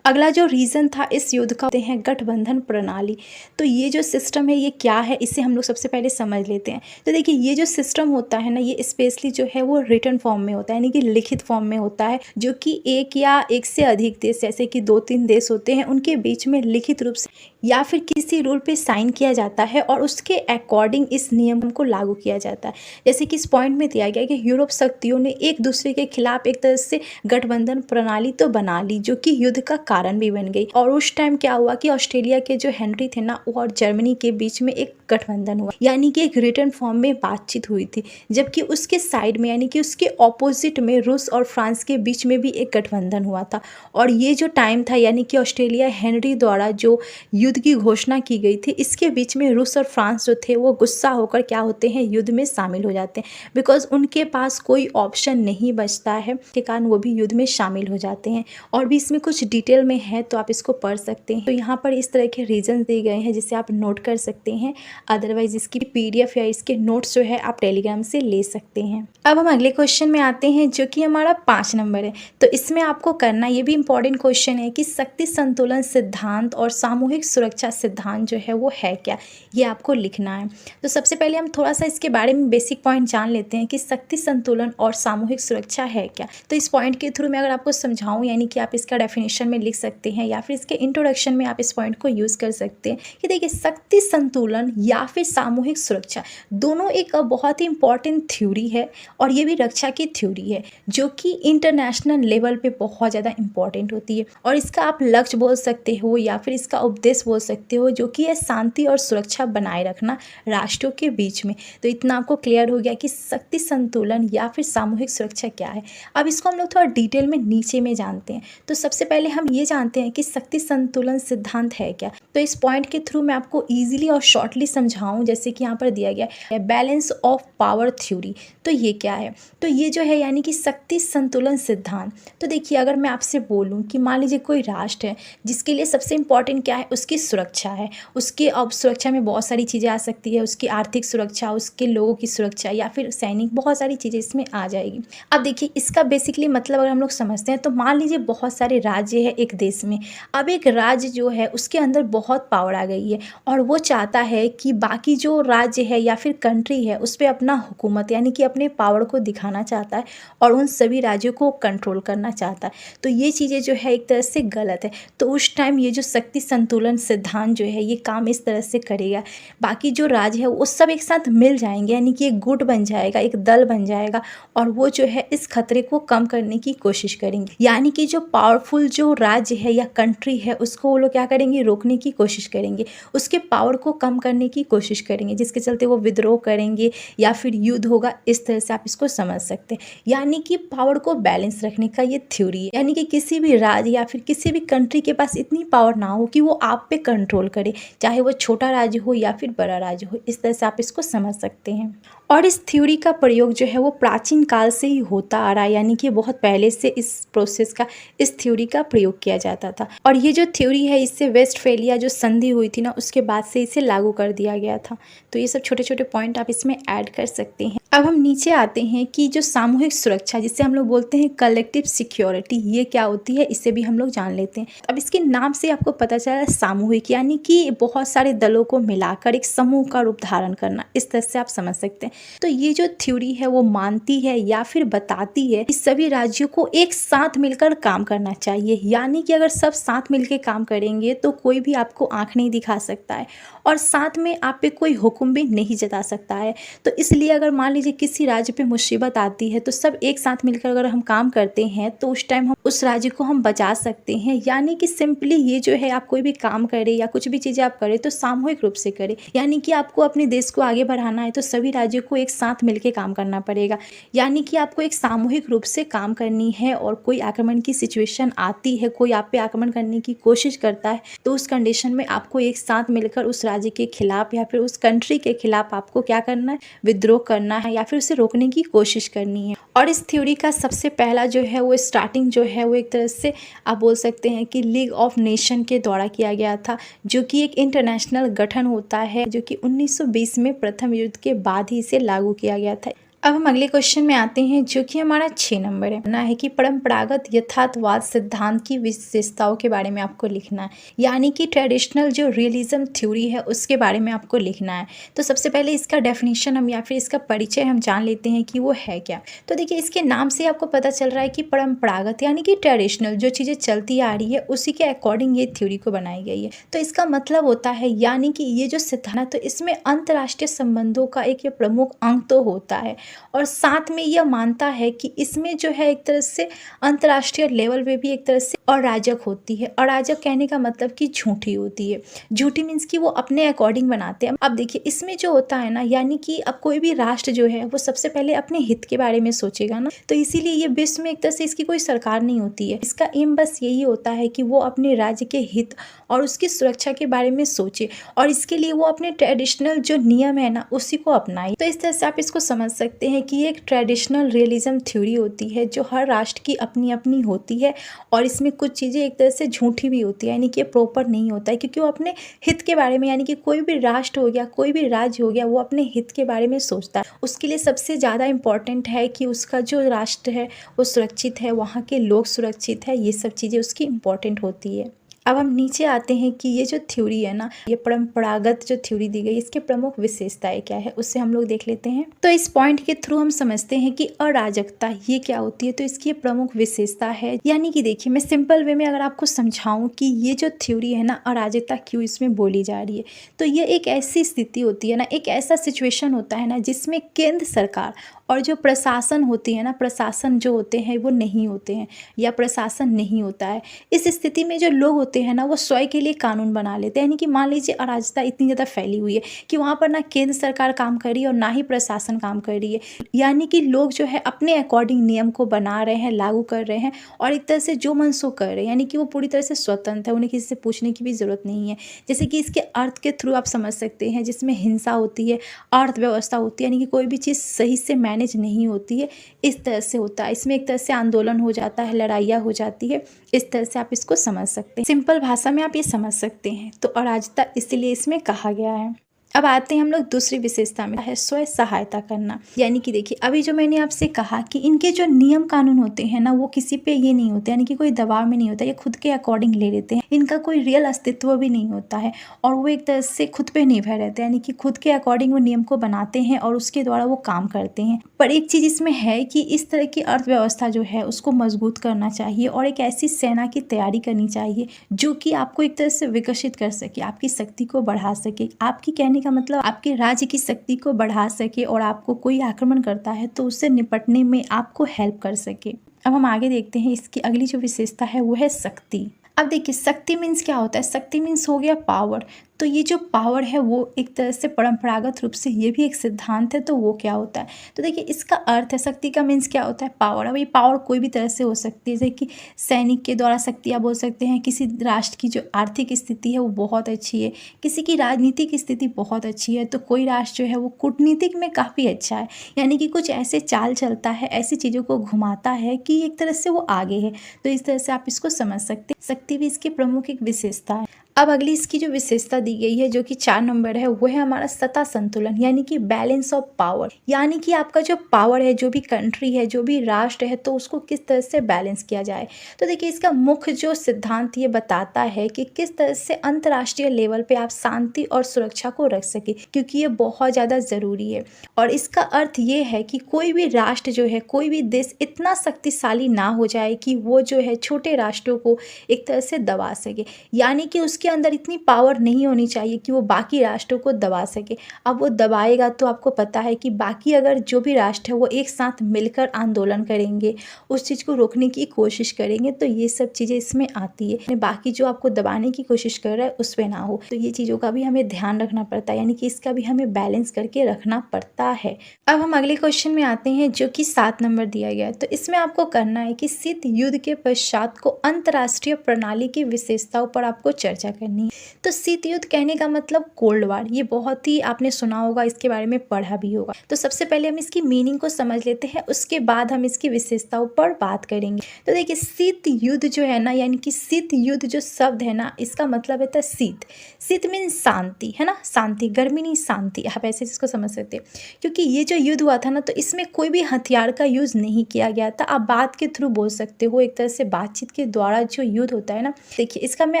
अगला जो रीज़न था इस युद्ध का, होते हैं गठबंधन प्रणाली। तो ये जो सिस्टम है ये क्या है, इसे हम लोग सबसे पहले समझ लेते हैं। तो देखिए, ये जो सिस्टम होता है ना, ये स्पेशली जो है वो रिटन फॉर्म में होता है, यानी कि लिखित फॉर्म में होता है, जो कि एक या एक से अधिक देश, जैसे कि 2-3 देश होते हैं, उनके बीच में लिखित रूप से या फिर किसी रूल पे साइन किया जाता है और उसके अकॉर्डिंग इस नियम को लागू किया जाता है। जैसे कि इस पॉइंट में दिया गया कि यूरोप शक्तियों ने एक दूसरे के खिलाफ एक तरह से गठबंधन प्रणाली तो बना ली, जो कि युद्ध का कारण भी बन गई। और उस टाइम क्या हुआ कि ऑस्ट्रेलिया के जो हेनरी थे ना, और जर्मनी के बीच में एक गठबंधन हुआ, यानी कि एक रिटन फॉर्म में बातचीत हुई थी। जबकि उसके साइड में, यानी कि उसके ऑपोजिट में, रूस और फ्रांस के बीच में भी एक गठबंधन हुआ था। और ये जो टाइम था, यानी कि ऑस्ट्रेलिया हेनरी द्वारा जो युद्ध की घोषणा की गई थी, इसके बीच में रूस और फ्रांस जो थे वो गुस्सा होकर क्या होते हैं, युद्ध में शामिल हो जाते हैं। बिकॉज उनके पास कोई ऑप्शन नहीं बचता है, के कारण वो भी युद्ध में शामिल हो जाते हैं। और भी इसमें कुछ डिटेल में है तो आप इसको पढ़ सकते हैं। तो यहाँ पर इस तरह के रीजन दिए गए हैं जिसे आप नोट कर सकते हैं। अदरवाइज इसकी PDF या इसके नोट्स जो है आप टेलीग्राम से ले सकते हैं। अब हम अगले क्वेश्चन में आते हैं, जो कि हमारा 5 नंबर है। तो इसमें आपको करना, ये भी इंपॉर्टेंट क्वेश्चन है कि शक्ति संतुलन सिद्धांत और सामूहिक सुरक्षा सिद्धांत जो है वो है क्या, ये आपको लिखना है। तो सबसे पहले हम थोड़ा सा इसके बारे में बेसिक पॉइंट जान लेते हैं कि शक्ति संतुलन और सामूहिक सुरक्षा है क्या। तो इस पॉइंट के थ्रू मैं अगर आपको समझाऊं, यानी कि आप इसका डेफिनेशन में लिख सकते हैं या फिर इसके इंट्रोडक्शन में आप इस पॉइंट को यूज़ कर सकते हैं कि देखिए, शक्ति संतुलन या फिर सामूहिक सुरक्षा दोनों एक बहुत ही इंपॉर्टेंट थ्योरी है, और ये भी रक्षा की थ्योरी है, जो कि इंटरनेशनल लेवल पे बहुत ज़्यादा इंपॉर्टेंट होती है। और इसका आप लक्ष्य बोल सकते हो या फिर इसका उपदेश बोल सकते हो, जो कि है शांति और सुरक्षा बनाए रखना राष्ट्रों के बीच में। तो इतना आपको क्लियर हो गया कि शक्ति संतुलन या फिर सामूहिक सुरक्षा क्या है। अब इसको हम लोग थोड़ा डिटेल में नीचे में जानते हैं। तो सबसे पहले हम ये जानते हैं कि शक्ति संतुलन सिद्धांत है क्या। तो इस पॉइंट के थ्रू मैं आपको ईजिली और शॉर्टली समझाऊं, जैसे कि यहाँ पर दिया गया है बैलेंस ऑफ पावर थ्योरी। तो ये क्या है, तो ये जो है यानी कि शक्ति संतुलन सिद्धांत। तो देखिए, अगर मैं आपसे बोलूँ कि मान लीजिए कोई राष्ट्र है जिसके लिए सबसे इम्पॉर्टेंट क्या है, उसकी सुरक्षा है। उसके अब सुरक्षा में बहुत सारी चीज़ें आ सकती है, उसकी आर्थिक सुरक्षा, उसके लोगों की सुरक्षा, या फिर सैनिक, बहुत सारी चीज़ें इसमें आ जाएगी। अब देखिए, इसका बेसिकली मतलब अगर हम लोग समझते हैं, तो मान लीजिए बहुत सारे राज्य है एक देश में। अब एक राज्य जो है उसके अंदर बहुत पावर आ गई है, और वो चाहता है कि बाकी जो राज्य है या फिर कंट्री है उस पर अपना हुकूमत, यानी कि अपने पावर को दिखाना चाहता है और उन सभी राज्यों को कंट्रोल करना चाहता है। तो ये चीज़ें जो है एक तरह से गलत है। तो उस टाइम ये जो शक्ति संतुलन सिद्धांत जो है ये काम इस तरह से करेगा, बाकी जो राज्य है वो सब एक साथ मिल जाएंगे, यानी कि एक गुट बन जाएगा, एक दल बन जाएगा, और वो जो है इस खतरे को कम करने की कोशिश करेंगे। यानी कि जो पावरफुल जो राज्य है या कंट्री है उसको वो लोग क्या करेंगे, रोकने की कोशिश करेंगे, उसके पावर को कम करने की कोशिश करेंगे, जिसके चलते वो विद्रोह करेंगे या फिर युद्ध होगा। इस तरह से आप इसको समझ सकते हैं। यानी कि पावर को बैलेंस रखने का ये थ्योरी है, यानी कि किसी भी राज्य या फिर किसी भी कंट्री के पास इतनी पावर ना हो कि वो आप पे कंट्रोल करे, चाहे वो छोटा राज्य हो या फिर बड़ा राज्य हो। इस तरह से आप इसको समझ सकते हैं। और इस थ्योरी का प्रयोग जो है वो प्राचीन काल से ही होता आ रहा है, यानी कि बहुत पहले से इस प्रोसेस का, इस थ्योरी का प्रयोग किया जाता था। और ये जो थ्योरी है इससे वेस्टफेलिया जो संधि हुई थी ना, उसके बाद से इसे लागू कर दिया गया था। तो ये सब छोटे छोटे पॉइंट आप इसमें ऐड कर सकते हैं। अब हम नीचे आते हैं कि जो सामूहिक सुरक्षा, जिसे हम लोग बोलते हैं कलेक्टिव सिक्योरिटी, ये क्या होती है, इसे भी हम लोग जान लेते हैं। अब इसके नाम से आपको पता चला सामूहिक, यानी कि बहुत सारे दलों को मिलाकर एक समूह का रूप धारण करना। इस तरह से आप समझ सकते हैं। तो ये जो थ्योरी है वो मानती है या फिर बताती है कि सभी राज्यों को एक साथ मिलकर काम करना चाहिए, यानी कि अगर सब साथ मिलकर काम करेंगे तो कोई भी आपको आंख नहीं दिखा सकता है, और साथ में आप पे कोई हुक्म भी नहीं जता सकता है। तो इसलिए अगर मान लीजिए किसी राज्य पे मुसीबत आती है, तो सब एक साथ मिलकर अगर हम काम करते हैं तो उस टाइम हम उस राज्य को हम बचा सकते हैं। यानी कि सिंपली ये जो है, आप कोई भी काम करें या कुछ भी चीज़ें आप करें तो सामूहिक रूप से करें। यानी कि आपको अपने देश को आगे बढ़ाना है तो सभी राज्यों को एक साथ मिलकर काम करना पड़ेगा। यानी कि आपको एक सामूहिक रूप से काम करनी है, और कोई आक्रमण की सिचुएशन आती है, कोई आप पे आक्रमण करने की कोशिश करता है तो उस कंडीशन में आपको एक साथ मिलकर उस राज्य के खिलाफ या फिर उस कंट्री के खिलाफ आपको क्या करना है, विद्रोह करना है या फिर उसे रोकने की कोशिश करनी है। और इस थ्योरी का सबसे पहला जो है वो स्टार्टिंग जो है वो एक तरह से आप बोल सकते हैं कि लीग ऑफ नेशन के द्वारा किया गया था, जो कि एक इंटरनेशनल गठन होता है जो कि 1920 में प्रथम युद्ध के बाद ही इसे लागू किया गया था। अब हम अगले क्वेश्चन में आते हैं जो कि हमारा 6 नंबर है ना, है कि परंपरागत यथार्थवाद सिद्धांत की विशेषताओं के बारे में आपको लिखना है, यानी कि ट्रेडिशनल जो रियलिज्म थ्योरी है उसके बारे में आपको लिखना है। तो सबसे पहले इसका डेफिनेशन हम या फिर इसका परिचय हम जान लेते हैं कि वो है क्या। तो देखिए इसके नाम से आपको पता चल रहा है कि परंपरागत यानी कि ट्रेडिशनल जो चीज़ें चलती आ रही है उसी के अकॉर्डिंग ये थ्योरी को बनाई गई है। तो इसका मतलब होता है यानी कि ये जो सिद्धांत तो इसमें अंतर्राष्ट्रीय संबंधों का एक ये प्रमुख अंग तो होता है, और साथ में यह मानता है कि इसमें जो है एक तरह से अंतर्राष्ट्रीय लेवल पे भी एक तरह से अराजक होती है। अराजक कहने का मतलब कि झूठी होती है। झूठी मीन्स कि वो अपने अकॉर्डिंग बनाते हैं। अब देखिए इसमें जो होता है ना, यानी कि अब कोई भी राष्ट्र जो है वो सबसे पहले अपने हित के बारे में सोचेगा ना, तो इसीलिए ये विश्व में एक तरह से इसकी कोई सरकार नहीं होती है। इसका एम बस यही होता है कि वो अपने राज्य के हित और उसकी सुरक्षा के बारे में सोचे, और इसके लिए वो अपने ट्रेडिशनल जो नियम है ना उसी को अपनाए। तो इस तरह से आप इसको समझ सकते हैं कि एक ट्रेडिशनल रियलिज्म थ्योरी होती है जो हर राष्ट्र की अपनी अपनी होती है, और इसमें कुछ चीज़ें एक तरह से झूठी भी होती है, यानी कि प्रॉपर नहीं होता है, क्योंकि वो अपने हित के बारे में, यानी कि कोई भी राष्ट्र हो गया, कोई भी राज्य हो गया, वो अपने हित के बारे में सोचता है। उसके लिए सबसे ज़्यादा इम्पॉर्टेंट है कि उसका जो राष्ट्र है वो सुरक्षित है, वहाँ के लोग सुरक्षित है, ये सब चीज़ें उसकी इम्पॉर्टेंट होती है। अब हम नीचे आते हैं कि ये जो थ्योरी है ना, ये परंपरागत जो थ्योरी दी गई इसके प्रमुख विशेषताएं क्या है उससे हम लोग देख लेते हैं। तो इस पॉइंट के थ्रू हम समझते हैं कि अराजकता ये क्या होती है। तो इसकी ये प्रमुख विशेषता है, यानी कि देखिए मैं सिंपल वे में अगर आपको समझाऊं कि ये जो थ्योरी है ना, अराजकता क्यों इसमें बोली जा रही है, तो ये एक ऐसी स्थिति होती है ना, एक ऐसा सिचुएशन होता है ना जिसमें केंद्र सरकार और जो प्रशासन होती है ना, प्रशासन जो होते हैं वो नहीं होते हैं या प्रशासन नहीं होता है। इस स्थिति में जो लोग होते हैं ना वो स्वयं के लिए कानून बना लेते हैं। यानी कि मान लीजिए अराजकता इतनी ज़्यादा फैली हुई है कि वहाँ पर ना केंद्र सरकार काम कर रही है और ना ही प्रशासन काम कर रही है, यानी कि लोग जो है अपने अकॉर्डिंग नियम को बना रहे हैं, लागू कर रहे हैं, और एक तरह से जो मन सो कर रहे हैं, यानी कि वो पूरी तरह से स्वतंत्र है, उन्हें किसी से पूछने की भी ज़रूरत नहीं है। जैसे कि इसके अर्थ के थ्रू आप समझ सकते हैं, जिसमें हिंसा होती है, अर्थव्यवस्था होती है, यानी कि कोई भी चीज़ सही से मैनेज नहीं होती है, इस तरह से होता है। इसमें एक तरह से आंदोलन हो जाता है, लड़ाइयाँ हो जाती है, इस तरह से आप इसको समझ सकते हैं। सिंपल भाषा में आप ये समझ सकते हैं। तो अराजकता इसलिए इसमें कहा गया है। अब आते हैं हम लोग दूसरी विशेषता में, है स्वयं सहायता करना। यानी कि देखिए अभी जो मैंने आपसे कहा कि इनके जो नियम कानून होते हैं ना वो किसी पे ये नहीं होते, यानी कि कोई दबाव में नहीं होता, ये खुद के अकॉर्डिंग ले लेते हैं, इनका कोई रियल अस्तित्व भी नहीं होता है, और वो एक तरह से खुद पे निर्भर रहते हैं, यानी कि खुद के अकॉर्डिंग वो नियम को बनाते हैं और उसके द्वारा वो काम करते हैं। पर एक चीज़ इसमें है कि इस तरह की अर्थव्यवस्था जो है उसको मजबूत करना चाहिए, और एक ऐसी सेना की तैयारी करनी चाहिए जो कि आपको एक तरह से विकसित कर सके, आपकी शक्ति को बढ़ा सके, आपकी कहने का मतलब आपके राज्य की शक्ति को बढ़ा सके, और आपको कोई आक्रमण करता है तो उससे निपटने में आपको हेल्प कर सके। अब हम आगे देखते हैं, इसकी अगली जो विशेषता है वो है शक्ति। अब देखिए शक्ति मीन्स क्या होता है, शक्ति मीन्स हो गया पावर। तो ये जो पावर है वो एक तरह से परंपरागत रूप से ये भी एक सिद्धांत है। तो वो क्या होता है, तो देखिए इसका अर्थ है, शक्ति का मीन्स क्या होता है, पावर। अब ये पावर कोई भी तरह से हो सकती है, जैसे कि सैनिक के द्वारा शक्ति आप बोल सकते हैं, किसी राष्ट्र की जो आर्थिक स्थिति है वो बहुत अच्छी है, किसी की राजनीतिक स्थिति बहुत अच्छी है, तो कोई राष्ट्र जो है वो कूटनीतिक में काफ़ी अच्छा है, यानी कि कुछ ऐसे चाल चलता है, ऐसी चीज़ों को घुमाता है कि एक तरह से वो आगे है। तो इस तरह से आप इसको समझ सकते हैं। शक्ति भी इसकी प्रमुख एक विशेषता है। अब अगली इसकी जो विशेषता दी गई है जो कि 4 नंबर है, वो है हमारा सत्ता संतुलन, यानी कि बैलेंस ऑफ पावर। यानी कि आपका जो पावर है, जो भी कंट्री है, जो भी राष्ट्र है, तो उसको किस तरह से बैलेंस किया जाए। तो देखिए इसका मुख्य जो सिद्धांत ये बताता है कि किस तरह से अंतर्राष्ट्रीय लेवल पे आप शांति और सुरक्षा को रख सके, क्योंकि ये बहुत ज़्यादा ज़रूरी है। और इसका अर्थ ये है कि कोई भी राष्ट्र जो है, कोई भी देश इतना शक्तिशाली ना हो जाए कि वो जो है छोटे राष्ट्रों को एक तरह से दबा सके, यानी कि उसकी उसके अंदर इतनी पावर नहीं होनी चाहिए कि वो बाकी राष्ट्रों को दबा सके। अब वो दबाएगा तो आपको पता है कि बाकी अगर जो भी राष्ट्र है वो एक साथ मिलकर आंदोलन करेंगे, उस चीज़ को रोकने की कोशिश करेंगे, तो ये सब चीज़ें इसमें आती है। बाकी जो आपको दबाने की कोशिश कर रहा है उस पर ना हो, तो ये चीज़ों का भी हमें ध्यान रखना पड़ता है, यानी कि इसका भी हमें बैलेंस करके रखना पड़ता है। अब हम अगले क्वेश्चन में आते हैं जो कि 7 नंबर दिया गया है। तो इसमें आपको करना है कि शीत युद्ध के पश्चात को अंतर्राष्ट्रीय प्रणाली की विशेषताओं पर आपको चर्चा करनी है। तो शीत युद्ध कहने का मतलब कोल्ड वार, ये बहुत ही आपने सुना होगा, इसके बारे में पढ़ा भी होगा। तो सबसे पहले हम इसकी मीनिंग को समझ लेते हैं, उसके बाद हम इसकी विशेषताओं पर बात करेंगे। तो देखिए शीत युद्ध जो है ना, यानी कि शीत युद्ध जो शब्द है ना, इसका मतलब है शीत। शीत मीन शांति, है ना, शांति, गर्मी नहीं शांति, आप ऐसे इसको समझ सकते हैं। क्योंकि ये जो युद्ध हुआ था ना, तो इसमें कोई भी हथियार का यूज़ नहीं किया गया था। आप बात के थ्रू बोल सकते हो, एक तरह से बातचीत के द्वारा जो युद्ध होता है ना। देखिए इसका मैं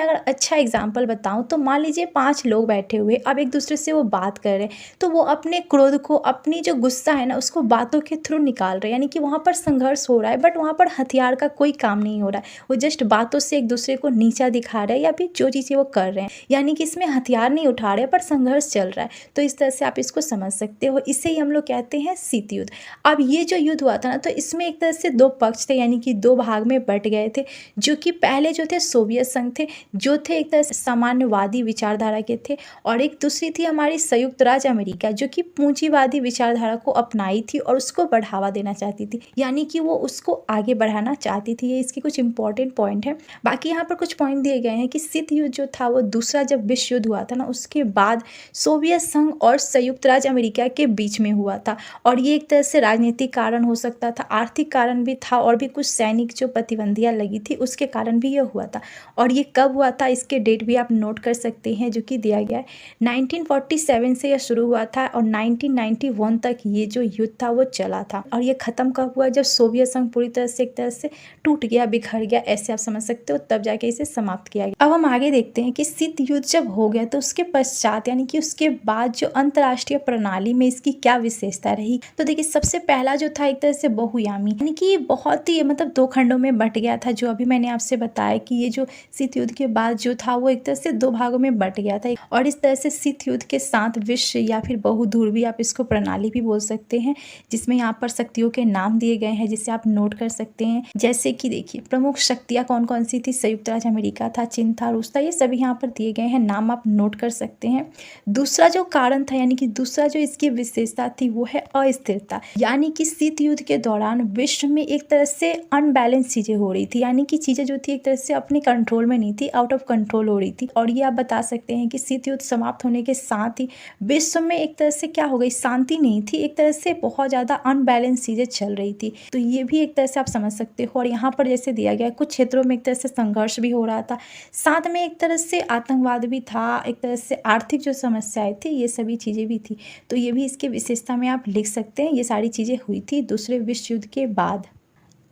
अगर अच्छा एग्जाम्पल बताऊं तो मान लीजिए 5 लोग बैठे हुए, अब एक दूसरे से वो बात कर रहे हैं, तो वो अपने क्रोध को, अपनी जो गुस्सा है ना, उसको बातों के थ्रू निकाल रहे हैं, यानी कि वहाँ पर संघर्ष हो रहा है, बट वहाँ पर हथियार का कोई काम नहीं हो रहा है। वो जस्ट बातों से एक दूसरे को नीचा दिखा रहे हैं, या फिर जो चीज़ें वो कर रहे हैं, यानी कि इसमें हथियार नहीं उठा रहे पर संघर्ष चल रहा है। तो इस तरह से आप इसको समझ सकते हो, इसे ही हम लोग कहते हैं शीत युद्ध। अब ये जो युद्ध हुआ था ना, तो इसमें एक तरह से 2 पक्ष थे, यानी कि 2 भाग में बट गए थे। जो कि पहले जो थे सोवियत संघ थे, जो थे एक तरह से साम्यवादी विचारधारा के थे, और एक दूसरी थी हमारी संयुक्त राज्य अमेरिका, जो कि पूंजीवादी विचारधारा को अपनाई थी और उसको बढ़ावा देना चाहती थी, यानी कि वो उसको आगे बढ़ाना चाहती थी। ये इसके कुछ इंपॉर्टेंट पॉइंट है। बाकी यहाँ पर कुछ पॉइंट दिए गए हैं कि शीत युद्ध जो था वो दूसरा जब विश्व युद्ध हुआ था ना, उसके बाद सोवियत संघ और संयुक्त राज्य अमेरिका के बीच में हुआ था। और ये एक तरह से राजनीतिक कारण हो सकता था, आर्थिक कारण भी था, और भी कुछ सैनिक जो प्रतिबंधियां लगी थी उसके कारण भी ये हुआ था। और ये कब हुआ था, इसके डेट भी आप नोट कर सकते हैं, जो कि दिया गया है 1947 से यह शुरू हुआ था, और 1991 तक ये जो युद्ध था वो चला था। और ये खत्म कब हुआ, जब सोवियत संघ पूरी तरह से एक तरह से टूट गया, बिखर गया, ऐसे आप समझ सकते हो, तब जाके इसे समाप्त किया गया। अब हम आगे देखते हैं कि शीत युद्ध जब हो गया तो उसके पश्चात, यानी कि उसके बाद जो अंतर्राष्ट्रीय प्रणाली में इसकी क्या विशेषता रही। तो देखिए सबसे पहला जो था एक तरह से बहुयामी, यानी कि बहुत ही मतलब 2 खंडों में बट गया था। जो अभी मैंने आपसे बताया कि ये जो शीत युद्ध के बाद जो था वो एक तरह से 2 भागों में बट गया था, और इस तरह से शीत युद्ध के साथ विश्व या फिर बहुध्रुवी आप इसको प्रणाली भी बोल सकते हैं, जिसमें यहाँ पर शक्तियों के नाम दिए गए हैं जिसे आप नोट कर सकते हैं। जैसे कि देखिए प्रमुख शक्तियाँ कौन कौन सी थी, संयुक्त राज्य अमेरिका था, चीन था, रूस था, ये सभी यहाँ पर दिए गए हैं, नाम आप नोट कर सकते हैं। दूसरा जो कारण था, यानी कि दूसरा जो इसकी विशेषता थी वो है अस्थिरता, यानी कि शीत युद्ध के दौरान विश्व में एक तरह से अनबैलेंस चीजें हो रही थी, यानी कि चीजें जो थी एक तरह से अपने कंट्रोल में नहीं थी, आउट ऑफ कंट्रोल हो रही थी। और ये आप बता सकते हैं कि शीत युद्ध समाप्त होने के साथ ही विश्व में एक तरह से क्या हो गई, शांति नहीं थी, एक तरह से बहुत ज्यादा अनबैलेंस चीजें चल रही थी। तो ये भी एक तरह से आप समझ सकते हो। और यहाँ पर जैसे दिया गया कुछ क्षेत्रों में एक तरह से संघर्ष भी हो रहा था, साथ में एक तरह से आतंकवाद भी था, एक तरह से आर्थिक जो समस्याएं थी, ये सभी चीज़ें भी थी। तो ये भी इसके विशेषता में आप लिख सकते हैं, ये सारी चीज़ें हुई थी दूसरे विश्व युद्ध के बाद।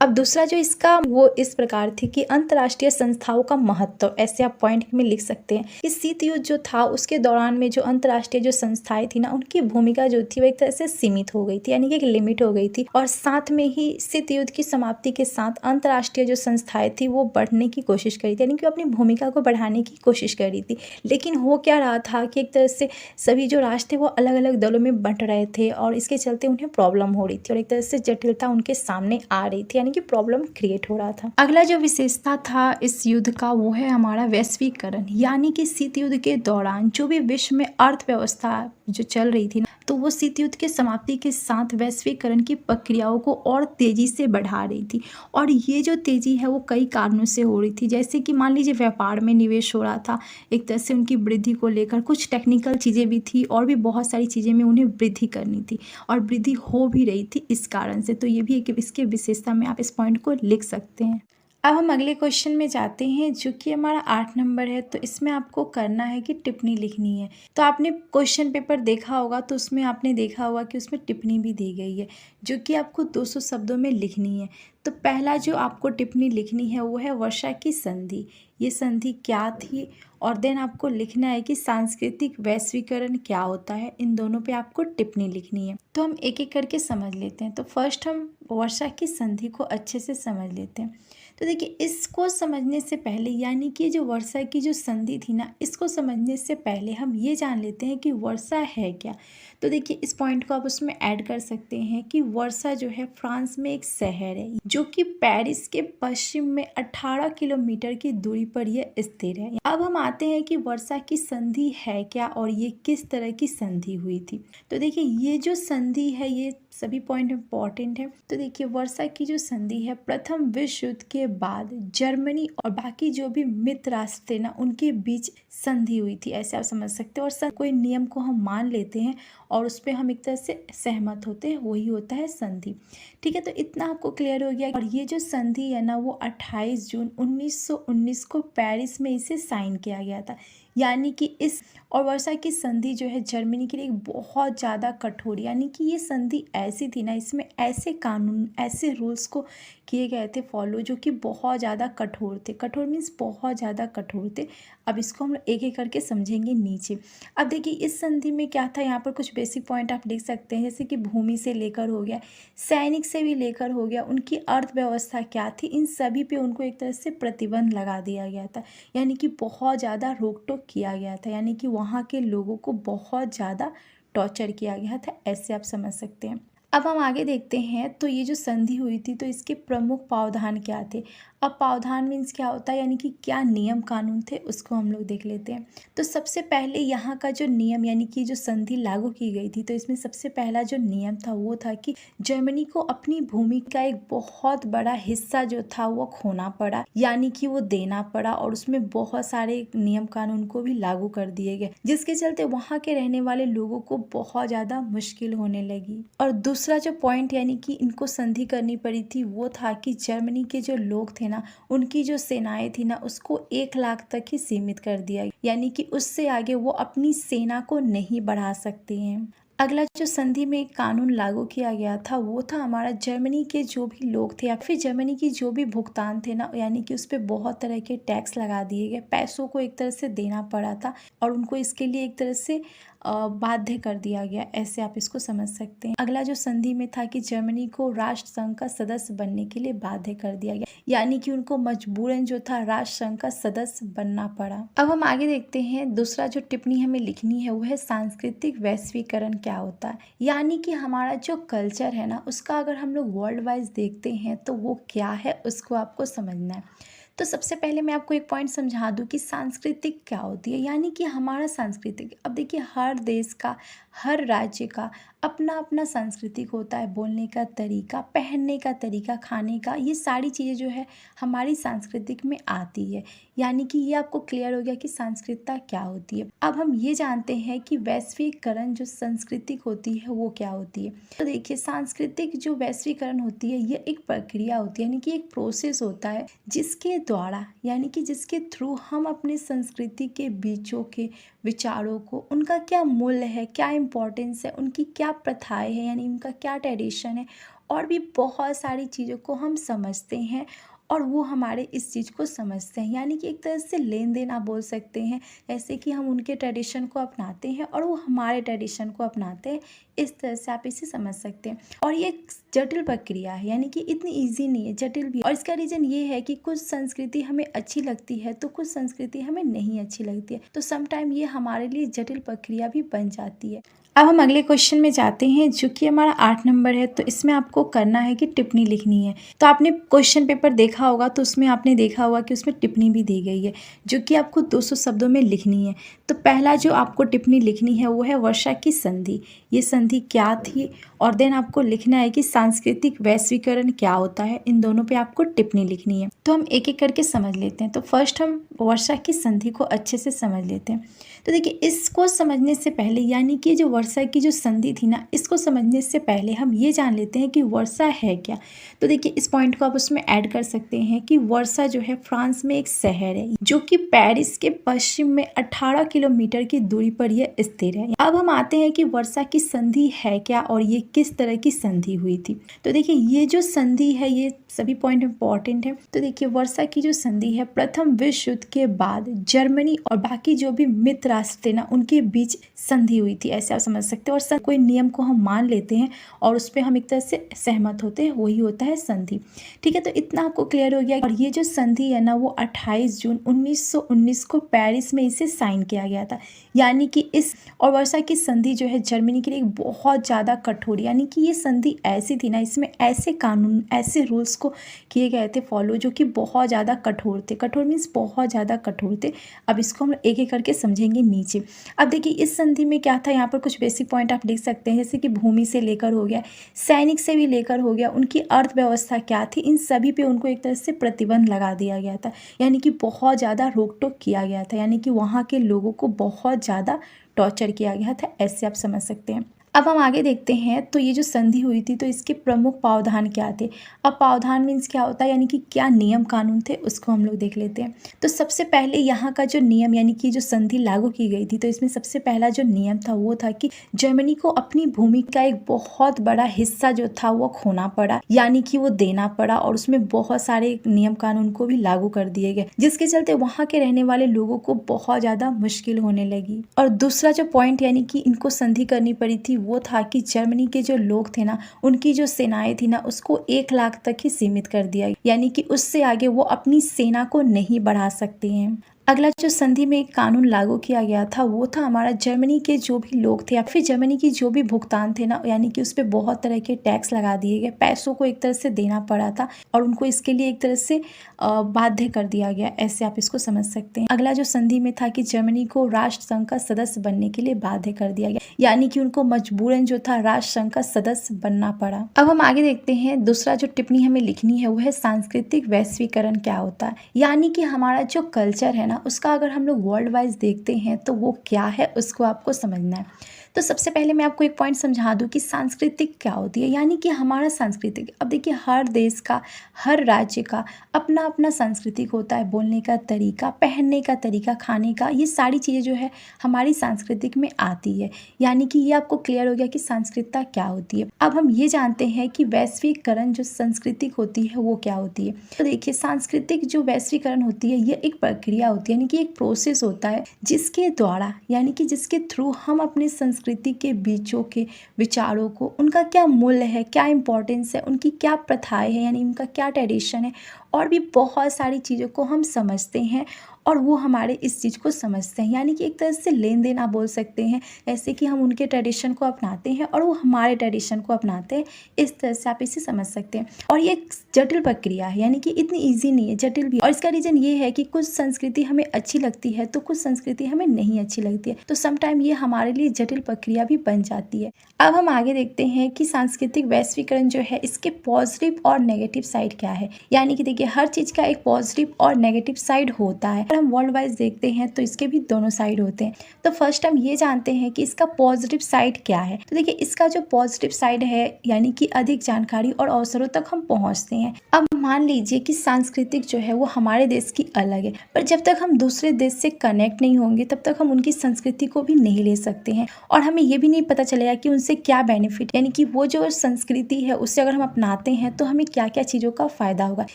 अब दूसरा जो इसका वो इस प्रकार थी कि अंतर्राष्ट्रीय संस्थाओं का महत्व, ऐसे आप पॉइंट में लिख सकते हैं कि शीत युद्ध जो था उसके दौरान में जो अंतर्राष्ट्रीय जो संस्थाएं थी ना, उनकी भूमिका जो थी वो एक तरह से सीमित हो गई थी, यानी कि एक लिमिट हो गई थी। और साथ में ही शीत युद्ध की समाप्ति के साथ अंतर्राष्ट्रीय जो संस्थाएं थी वो बढ़ने की कोशिश करी थी, यानी कि अपनी भूमिका को बढ़ाने की कोशिश कर रही थी। लेकिन हो क्या रहा था कि एक तरह से सभी जो राष्ट्र थे वो अलग अलग दलों में बंट रहे थे, और इसके चलते उन्हें प्रॉब्लम हो रही थी, और एक तरह से जटिलता उनके सामने आ रही थी, कि प्रॉब्लम क्रिएट हो रहा था। अगला जो विशेषता था इस युद्ध का वो है हमारा वैश्वीकरण, यानी कि शीत युद्ध के दौरान जो भी विश्व में अर्थव्यवस्था जो चल रही थी ना, तो वो शीत युद्ध के समाप्ति के साथ वैश्वीकरण की प्रक्रियाओं को और तेजी से बढ़ा रही थी। और ये जो तेजी है वो कई कारणों से हो रही थी, जैसे कि मान लीजिए व्यापार में निवेश हो रहा था, एक तरह से उनकी वृद्धि को लेकर कुछ टेक्निकल चीज़ें भी थी, और भी बहुत सारी चीज़ें में उन्हें वृद्धि करनी थी, और वृद्धि हो भी रही थी इस कारण से। तो ये भी एक इसके विशेषता में आप इस पॉइंट को लिख सकते हैं। अब हम अगले क्वेश्चन में जाते हैं, जो कि हमारा 8 नंबर है। तो इसमें आपको करना है कि टिप्पणी लिखनी है। तो आपने क्वेश्चन पेपर देखा होगा, तो उसमें आपने देखा होगा कि उसमें टिप्पणी भी दी गई है, जो कि आपको 200 शब्दों में लिखनी है। तो पहला जो आपको टिप्पणी लिखनी है वो है वर्षा की संधि। ये संधि क्या थी, और देन आपको लिखना है कि सांस्कृतिक वैश्वीकरण क्या होता है। इन दोनों पे आपको टिप्पणी लिखनी है। तो हम एक एक करके समझ लेते हैं। तो फर्स्ट हम वर्षा की संधि को अच्छे से समझ लेते हैं। तो देखिए इसको समझने से पहले यानी कि जो वर्षा की जो संधि थी ना, इसको समझने से पहले हम ये जान लेते हैं कि वर्षा है क्या। तो देखिए इस पॉइंट को आप उसमें ऐड कर सकते हैं कि वर्षा जो है फ्रांस में एक शहर है जो कि पेरिस के पश्चिम में 18 किलोमीटर की दूरी पर यह स्थिर है। अब हम आते हैं कि वर्षा की संधि है क्या और ये किस तरह की संधि हुई थी। तो देखिए ये जो संधि है ये सभी पॉइंट इम्पॉर्टेंट है। तो देखिए वर्षा की जो संधि है प्रथम विश्व युद्ध के बाद जर्मनी और बाकी जो भी मित्र राष्ट्र थे ना उनके बीच संधि हुई थी, ऐसे आप समझ सकते हो। और कोई नियम को हम मान लेते हैं और उस पर हम एक तरह से सहमत होते हैं, वही होता है संधि। ठीक है, तो इतना आपको क्लियर हो गया। और ये जो संधि है ना वो 28 जून 1919 को पेरिस में इसे साइन किया गया था। यानी कि इस और वर्षा की संधि जो है जर्मनी के लिए बहुत ज़्यादा कठोर, यानी कि ये संधि ऐसी थी ना, इसमें ऐसे कानून ऐसे रूल्स को किए गए थे फॉलो जो कि बहुत ज़्यादा कठोर थे। कठोर मीन्स बहुत ज़्यादा कठोर थे। अब इसको हम एक एक करके समझेंगे नीचे। अब देखिए इस संधि में क्या था, यहाँ पर कुछ बेसिक पॉइंट आप देख सकते हैं, जैसे कि भूमि से लेकर हो गया, सैनिक से भी लेकर हो गया, उनकी अर्थव्यवस्था क्या थी, इन सभी पे उनको एक तरह से प्रतिबंध लगा दिया गया था। यानी कि बहुत ज़्यादा रोक टोक किया गया था, यानी कि वहाँ के लोगों को बहुत ज़्यादा टॉर्चर किया गया था, ऐसे आप समझ सकते हैं। अब हम आगे देखते हैं। तो ये जो संधि हुई थी तो इसके प्रमुख प्रावधान क्या थे। अब प्रावधान मीन्स क्या होता है, यानी कि क्या नियम कानून थे, उसको हम लोग देख लेते हैं। तो सबसे पहले यहाँ का जो नियम यानी कि जो संधि लागू की गई थी तो इसमें सबसे पहला जो नियम था वो था कि जर्मनी को अपनी भूमि का एक बहुत बड़ा हिस्सा जो था वो खोना पड़ा, यानी कि वो देना पड़ा। और उसमें बहुत सारे नियम कानून को भी लागू कर दिए गए, जिसके चलते वहाँ के रहने वाले लोगों को बहुत ज़्यादा मुश्किल होने लगी। और दूसरा जो पॉइंट यानी कि इनको संधि करनी पड़ी थी वो था कि जर्मनी के जो लोग थे ना, उनकी जो सेनाएं थी ना उसको 1 लाख तक ही सीमित कर दिया, यानी कि उससे आगे वो अपनी सेना को नहीं बढ़ा सकते हैं। अगला जो संधि में एक कानून लागू किया गया था वो था हमारा जर्मनी के जो भी लोग थे या फिर जर्मनी की जो भी भुगतान थे ना, यानी कि उस पर बहुत तरह के टैक्स लगा दिए गए, पैसों को एक तरह से देना पड़ा था और उनको इसके लिए एक तरह से बाध्य कर दिया गया, ऐसे आप इसको समझ सकते हैं। अगला जो संधि में था कि जर्मनी को राष्ट्र संघ का सदस्य बनने के लिए बाध्य कर दिया गया, यानी कि उनको मजबूरन जो था राष्ट्र संघ का सदस्य बनना पड़ा। अब हम आगे देखते हैं। दूसरा जो टिप्पणी हमें लिखनी है वो है सांस्कृतिक वैश्वीकरण क्या होता है, यानी कि हमारा जो कल्चर है ना उसका अगर हम लोग वर्ल्ड वाइज देखते हैं तो वो क्या है उसको आपको समझना है। तो सबसे पहले मैं आपको एक पॉइंट समझा दूं कि सांस्कृतिक क्या होती है, यानी कि हमारा सांस्कृतिक, अब देखिए हर देश का हर राज्य का अपना अपना सांस्कृतिक होता है, बोलने का तरीका, पहनने का तरीका, खाने का, ये सारी चीज़ें जो है हमारी सांस्कृतिक में आती है। यानी कि ये आपको क्लियर हो गया कि सांस्कृतिकता क्या होती है। अब हम ये जानते हैं कि वैश्वीकरण जो सांस्कृतिक होती है वो क्या होती है। तो देखिए सांस्कृतिक जो वैश्वीकरण होती है ये एक प्रक्रिया होती है, यानी कि एक प्रोसेस होता है जिसके द्वारा यानी कि जिसके थ्रू हम अपने संस्कृति के बीचों के विचारों को, उनका क्या मूल्य है, क्या इम्पोर्टेंस है, उनकी क्या प्रथाएं हैं, यानी उनका क्या ट्रेडिशन है, और भी बहुत सारी चीज़ों को हम समझते हैं और वो हमारे इस चीज़ को समझते हैं। यानी कि एक तरह से लेन देन आप बोल सकते हैं, जैसे कि हम उनके ट्रेडिशन को अपनाते हैं और वो हमारे ट्रेडिशन को अपनाते हैं, इस तरह से आप इसे समझ सकते हैं। और ये एक जटिल प्रक्रिया है, यानी कि इतनी ईजी नहीं है, जटिल भी। और इसका रीज़न ये है कि कुछ संस्कृति हमें अच्छी लगती है तो कुछ संस्कृति हमें नहीं अच्छी लगती है, तो समटाइम ये हमारे लिए जटिल प्रक्रिया भी बन जाती है। अब हम अगले क्वेश्चन में जाते हैं जो कि हमारा 8 नंबर है। तो इसमें आपको करना है कि टिप्पणी लिखनी है। तो आपने क्वेश्चन पेपर देखा होगा तो उसमें आपने देखा होगा कि उसमें टिप्पणी भी दी गई है जो कि आपको 200 शब्दों में लिखनी है। तो पहला जो आपको टिप्पणी लिखनी है वो है वर्षा की संधि, ये संधि क्या थी, और देन आपको लिखना है कि सांस्कृतिक वैश्वीकरण क्या होता है। इन दोनों पे आपको टिप्पणी लिखनी है। तो हम एक एक करके समझ लेते हैं। तो फर्स्ट हम वर्षा की संधि को अच्छे से समझ लेते हैं। तो देखिए इसको समझने से पहले यानी कि जो वर्षा की जो संधि थी ना, इसको समझने से पहले हम ये जान लेते हैं कि वर्षा है क्या। तो देखिए इस पॉइंट को आप उसमें ऐड कर सकते हैं कि वर्षा जो है फ्रांस में एक शहर है जो कि पेरिस के पश्चिम में 18 किलोमीटर की दूरी पर यह स्थिर है। अब हम आते हैं कि वर्षा की संधि संधि है क्या और ये किस तरह की संधि हुई थी। तो देखिए ये जो संधि है ये सभी पॉइंट इंपॉर्टेंट है। तो देखिए वर्सा की जो संधि है प्रथम विश्व युद्ध के बाद जर्मनी और बाकी जो भी मित्र राष्ट्र थे ना उनके बीच संधि हुई थी, ऐसे आप समझ सकते हैं। और कोई नियम को हम मान लेते हैं और उस पर हम एक तरह से सहमत होते हैं, वही होता है संधि। ठीक है, तो इतना आपको क्लियर हो गया। और ये जो संधि है ना वो 28 जून 1919 को पेरिस में इसे साइन किया गया था। यानी कि इस और वर्सा की संधि जो है जर्मनी के लिए बहुत ज़्यादा कठोर, यानी कि ये संधि ऐसी थी ना, इसमें ऐसे कानून ऐसे रूल्स को किए गए थे फॉलो जो कि बहुत ज़्यादा कठोर थे। कठोर मीन्स बहुत ज़्यादा कठोर थे। अब इसको हम एक एक करके समझेंगे नीचे। अब देखिए इस संधि में क्या था, यहाँ पर कुछ बेसिक पॉइंट आप लिख सकते हैं, जैसे कि भूमि से लेकर हो गया, सैनिक से भी लेकर हो गया, उनकी अर्थव्यवस्था क्या थी, इन सभी पे उनको एक तरह से प्रतिबंध लगा दिया गया था। यानी कि बहुत ज़्यादा रोक टोक किया गया था, यानी कि वहाँ के लोगों को बहुत ज़्यादा टॉर्चर किया गया था, ऐसे आप समझ सकते हैं। अब हम आगे देखते हैं। तो ये जो संधि हुई थी तो इसके प्रमुख प्रावधान क्या थे। अब प्रावधान मीन्स क्या होता है, यानी कि क्या नियम कानून थे, उसको हम लोग देख लेते हैं। तो सबसे पहले यहाँ का जो नियम यानी कि जो संधि लागू की गई थी तो इसमें सबसे पहला जो नियम था वो था कि जर्मनी को अपनी भूमि का एक बहुत बड़ा हिस्सा जो था वो खोना पड़ा, यानी कि वो देना पड़ा। और उसमें बहुत सारे नियम कानून को भी लागू कर दिए गए, जिसके चलते वहाँ के रहने वाले लोगों को बहुत ज़्यादा मुश्किल होने लगी। और दूसरा जो पॉइंट यानी कि इनको संधि करनी पड़ी थी वो था कि जर्मनी के जो लोग थे ना उनकी जो सेनाएं थी ना उसको 1 लाख तक ही सीमित कर दिया, यानी कि उससे आगे वो अपनी सेना को नहीं बढ़ा सकते हैं। अगला जो संधि में एक कानून लागू किया गया था वो था हमारा जर्मनी के जो भी लोग थे या फिर जर्मनी की जो भी भुगतान थे ना, यानी कि उस पर बहुत तरह के टैक्स लगा दिए गए, पैसों को एक तरह से देना पड़ा था और उनको इसके लिए एक तरह से बाध्य कर दिया गया, ऐसे आप इसको समझ सकते हैं। अगला जो संधि में था कि जर्मनी को राष्ट्र संघ का सदस्य बनने के लिए बाध्य कर दिया गया, यानी कि उनको मजबूरन जो था राष्ट्र संघ का सदस्य बनना पड़ा। अब हम आगे देखते हैं। दूसरा जो टिप्पणी हमें लिखनी है वो है सांस्कृतिक वैश्वीकरण क्या होता है, यानी कि हमारा जो कल्चर है ना उसका अगर हम लोग वर्ल्ड वाइज देखते हैं तो वो क्या है उसको आपको समझना है। तो सबसे पहले मैं आपको एक पॉइंट समझा दूं कि सांस्कृतिक क्या होती है, यानी कि हमारा सांस्कृतिक। अब देखिए हर देश का हर राज्य का अपना अपना सांस्कृतिक होता है, बोलने का तरीका, पहनने का तरीका, खाने का, ये सारी चीज़ें जो है हमारी सांस्कृतिक में आती है। यानी कि ये आपको क्लियर हो गया कि सांस्कृतिकता क्या होती है। अब हम ये जानते हैं कि वैश्वीकरण जो सांस्कृतिक होती है वो क्या होती है। तो देखिए सांस्कृतिक जो वैश्वीकरण होती है ये एक प्रक्रिया होती है, यानी कि एक प्रोसेस होता है जिसके द्वारा यानी कि जिसके थ्रू हम अपने संस्कृति के बीचों के विचारों को, उनका क्या मूल्य है, क्या इंपॉर्टेंस है, उनकी क्या प्रथाएं हैं, यानी उनका क्या ट्रेडिशन है और भी बहुत सारी चीज़ों को हम समझते हैं और वो हमारे इस चीज़ को समझते हैं। यानी कि एक तरह से लेन देन आप बोल सकते हैं, ऐसे कि हम उनके ट्रेडिशन को अपनाते हैं और वो हमारे ट्रेडिशन को अपनाते हैं, इस तरह से आप इसे समझ सकते हैं। और ये एक जटिल प्रक्रिया है, यानी कि इतनी ईजी नहीं है, जटिल भी। और इसका रीज़न ये है कि कुछ संस्कृति हमें अच्छी लगती है तो कुछ संस्कृति हमें नहीं अच्छी लगती है, तो समटाइम ये हमारे लिए जटिल प्रक्रिया भी बन जाती है। अब हम आगे देखते हैं कि सांस्कृतिक वैश्वीकरण जो है इसके पॉजिटिव और नेगेटिव साइड क्या है। यानी कि देखिए हर चीज़ का एक पॉजिटिव और नेगेटिव साइड होता है। हम वर्ल्ड वाइज देखते हैं तो इसके भी दोनों साइड होते हैं। तो फर्स्ट हम ये जानते हैं कि इसका पॉजिटिव साइड क्या है। तो देखिए इसका जो पॉजिटिव साइड है यानी कि अधिक जानकारी और अवसरों तक हम पहुंचते हैं। अब मान लीजिए कि सांस्कृतिक जो है वो हमारे देश की अलग है, पर जब तक हम दूसरे देश से कनेक्ट नहीं होंगे तब तक हम उनकी संस्कृति को भी नहीं ले सकते हैं और हमें ये भी नहीं पता चलेगा कि उनसे क्या बेनिफिट, यानी कि वो जो संस्कृति है उससे अगर हम अपनाते हैं तो हमें क्या क्या चीज़ों का फायदा होगा।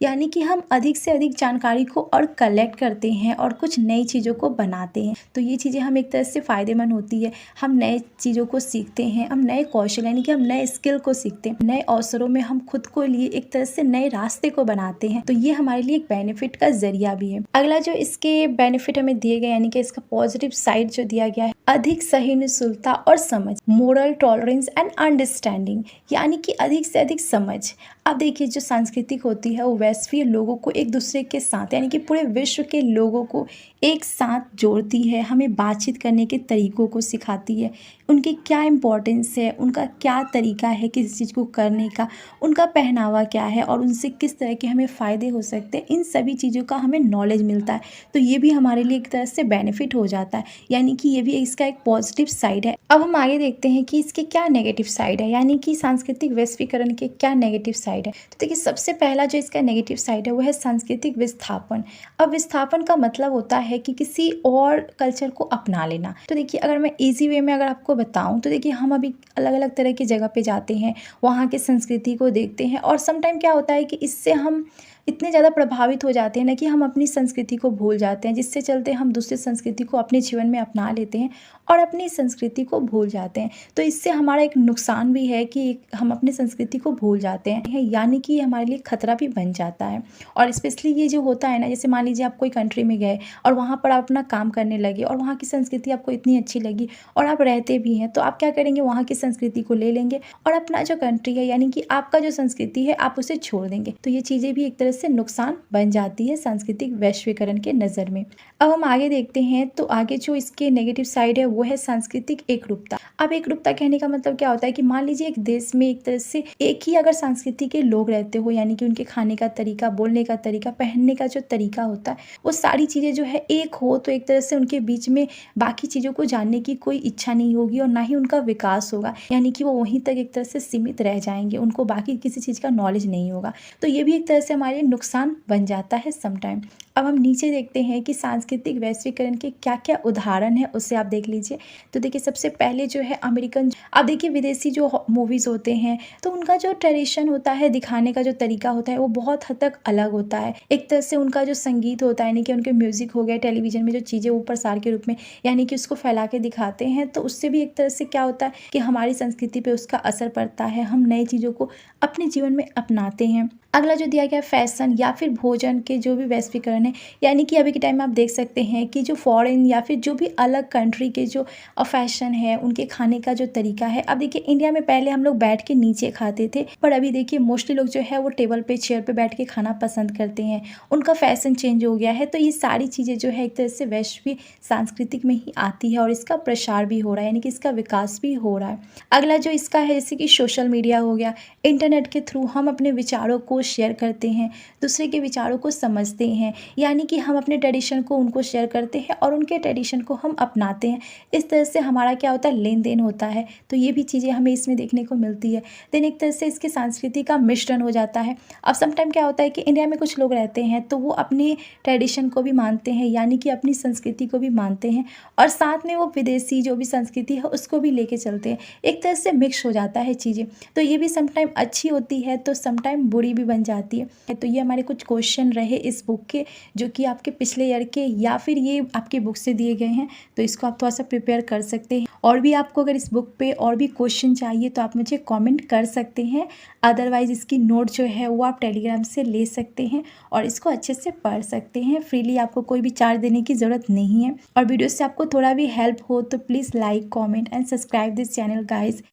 यानी कि हम अधिक से अधिक जानकारी को और कलेक्ट करते हैं और कुछ नई चीज़ों को बनाते हैं, तो ये चीज़ें हम एक तरह से फ़ायदेमंद होती है। हम नए चीज़ों को सीखते हैं, हम नए कौशल यानी कि हम नए स्किल को सीखते हैं, नए अवसरों में हम खुद को लिए एक तरह से नए रास्ते को बनाते हैं, तो ये हमारे लिए एक बेनिफिट का जरिया भी है। अगला जो इसके बेनिफिट हमें दिए गए यानी कि इसका पॉजिटिव साइड जो दिया गया है, अधिक सहिष्णुता और समझ, मोरल टॉलरेंस एंड अंडरस्टैंडिंग, यानी कि अधिक से अधिक समझ। अब देखिए जो सांस्कृतिक होती है वो वैश्वीय लोगों को एक दूसरे के साथ यानी कि पूरे विश्व के लोगों को एक साथ जोड़ती है, हमें बातचीत करने के तरीकों को सिखाती है, उनकी क्या इम्पोर्टेंस है, उनका क्या तरीका है किसी चीज़ को करने का, उनका पहनावा क्या है और उनसे किस तरह के हमें फ़ायदे हो सकते हैं, इन सभी चीज़ों का हमें नॉलेज मिलता है। तो ये भी हमारे लिए एक तरह से बेनिफिट हो जाता है, यानी कि ये भी इसका एक पॉजिटिव साइड है। अब हम आगे देखते हैं कि इसके क्या नेगेटिव साइड है, यानी कि सांस्कृतिक वैश्वीकरण के क्या नेगेटिव साइड है। तो देखिए सबसे पहला जो इसका नेगेटिव साइड है वो है सांस्कृतिक विस्थापन। अब विस्थापन का मतलब होता है कि किसी और कल्चर को अपना लेना। तो देखिए अगर मैं ईजी वे में अगर आपको बताऊं तो देखिए हम अभी अलग अलग तरह की जगह पे जाते हैं, वहाँ की संस्कृति को देखते हैं और समटाइम क्या होता है कि इससे हम इतने ज़्यादा प्रभावित हो जाते हैं ना कि हम अपनी संस्कृति को भूल जाते हैं, जिससे चलते हम दूसरी संस्कृति को अपने जीवन में अपना लेते हैं और अपनी संस्कृति को भूल जाते हैं। तो इससे हमारा एक नुकसान भी है कि हम अपनी संस्कृति को भूल जाते हैं, यानी कि हमारे लिए खतरा भी बन जाता है। और स्पेशली ये जो होता है ना, जैसे मान लीजिए आप कोई कंट्री में गए और वहाँ पर आप अपना काम करने लगे और वहाँ की संस्कृति आपको इतनी अच्छी लगी और आप रहते भी हैं, तो आप क्या करेंगे, वहाँ की संस्कृति को ले लेंगे और अपना जो कंट्री है यानी कि आपका जो संस्कृति है आप उसे छोड़ देंगे। तो ये चीज़ें भी एक तरह से नुकसान बन जाती है सांस्कृतिक वैश्वीकरण के नज़र में। अब हम आगे देखते हैं, तो आगे जो इसके नेगेटिव साइड है वो है सांस्कृतिक एकरूपता। अब एकरूपता कहने का मतलब क्या होता है कि मान लीजिए एक देश में एक तरह से एक ही अगर संस्कृति के लोग रहते हो, यानी कि उनके खाने का तरीका, बोलने का तरीका, पहनने का जो तरीका होता है, वो सारी चीज़ें जो है एक हो, तो एक तरह से उनके बीच में बाकी चीज़ों को जानने की कोई इच्छा नहीं होगी और ना ही उनका विकास होगा, यानी कि वो वहीं तक एक तरह से सीमित रह जाएंगे, उनको बाकी किसी चीज़ का नॉलेज नहीं होगा। तो ये भी एक तरह से हमारे नुकसान बन जाता है समटाइम। अब हम नीचे देखते हैं कि सांस्कृतिक वैश्वीकरण के क्या क्या उदाहरण है, उससे आप देख लीजिए। तो देखिए सबसे पहले जो है अमेरिकन, अब देखिए विदेशी जो मूवीज़ होते हैं तो उनका जो ट्रेडिशन होता है, दिखाने का जो तरीका होता है वो बहुत हद तक अलग होता है। एक तरह से उनका जो संगीत होता है, यानी कि उनके म्यूज़िक हो गए, टेलीविज़न में जो चीज़ें वो प्रसार के रूप में यानी कि उसको फैला के दिखाते हैं, तो उससे भी एक तरह से क्या होता है कि हमारी संस्कृति पे उसका असर पड़ता है, हम नई चीज़ों को अपने जीवन में अपनाते हैं। अगला जो दिया गया फैशन या फिर भोजन के जो भी वैश्वीकरण है, यानी कि अभी के टाइम में आप देख सकते हैं कि जो फॉरेन या फिर जो भी अलग कंट्री के जो फैशन है, उनके खाने का जो तरीका है। अब देखिए इंडिया में पहले हम लोग बैठ के नीचे खाते थे, पर अभी देखिए मोस्टली लोग जो है वो टेबल पे, चेयर पे बैठ के खाना पसंद करते हैं, उनका फैशन चेंज हो गया है। तो ये सारी चीज़ें जो है एक तरह से वैश्विक सांस्कृतिक में ही आती है और इसका प्रसार भी हो रहा है, यानी कि इसका विकास भी हो रहा है। अगला जो इसका है, जैसे कि सोशल मीडिया हो गया, इंटरनेट के थ्रू हम अपने विचारों को शेयर करते हैं, दूसरे के विचारों को समझते हैं, यानी कि हम अपने ट्रेडिशन को उनको शेयर करते हैं और उनके ट्रेडिशन को हम अपनाते हैं। इस तरह से हमारा क्या होता है, लेन देन होता है। तो ये भी चीज़ें हमें इसमें देखने को मिलती है। देन एक तरह से इसकी संस्कृति का मिश्रण हो जाता है। अब समटाइम क्या होता है कि इंडिया में कुछ लोग रहते हैं तो वो अपने ट्रेडिशन को भी मानते हैं, यानी कि अपनी संस्कृति को भी मानते हैं और साथ में वो विदेशी जो भी संस्कृति है उसको भी लेके चलते हैं। एक तरह से मिक्स हो जाता है चीज़ें। तो ये भी समटाइम अच्छी होती है तो समटाइम बुरी भी बन जाती है। तो ये हमारे कुछ क्वेश्चन रहे इस बुक के, जो कि आपके पिछले ईयर के या फिर ये आपकी बुक से दिए गए हैं, तो इसको आप थोड़ा सा प्रिपेयर कर सकते हैं। और भी आपको अगर इस बुक पे और भी क्वेश्चन चाहिए तो आप मुझे कमेंट कर सकते हैं, अदरवाइज़ इसकी नोट जो है वो आप टेलीग्राम से ले सकते हैं और इसको अच्छे से पढ़ सकते हैं फ्रीली। आपको कोई भी चार्ज देने की ज़रूरत नहीं है। और वीडियो से आपको थोड़ा भी हेल्प हो तो please like, comment and subscribe this channel guys.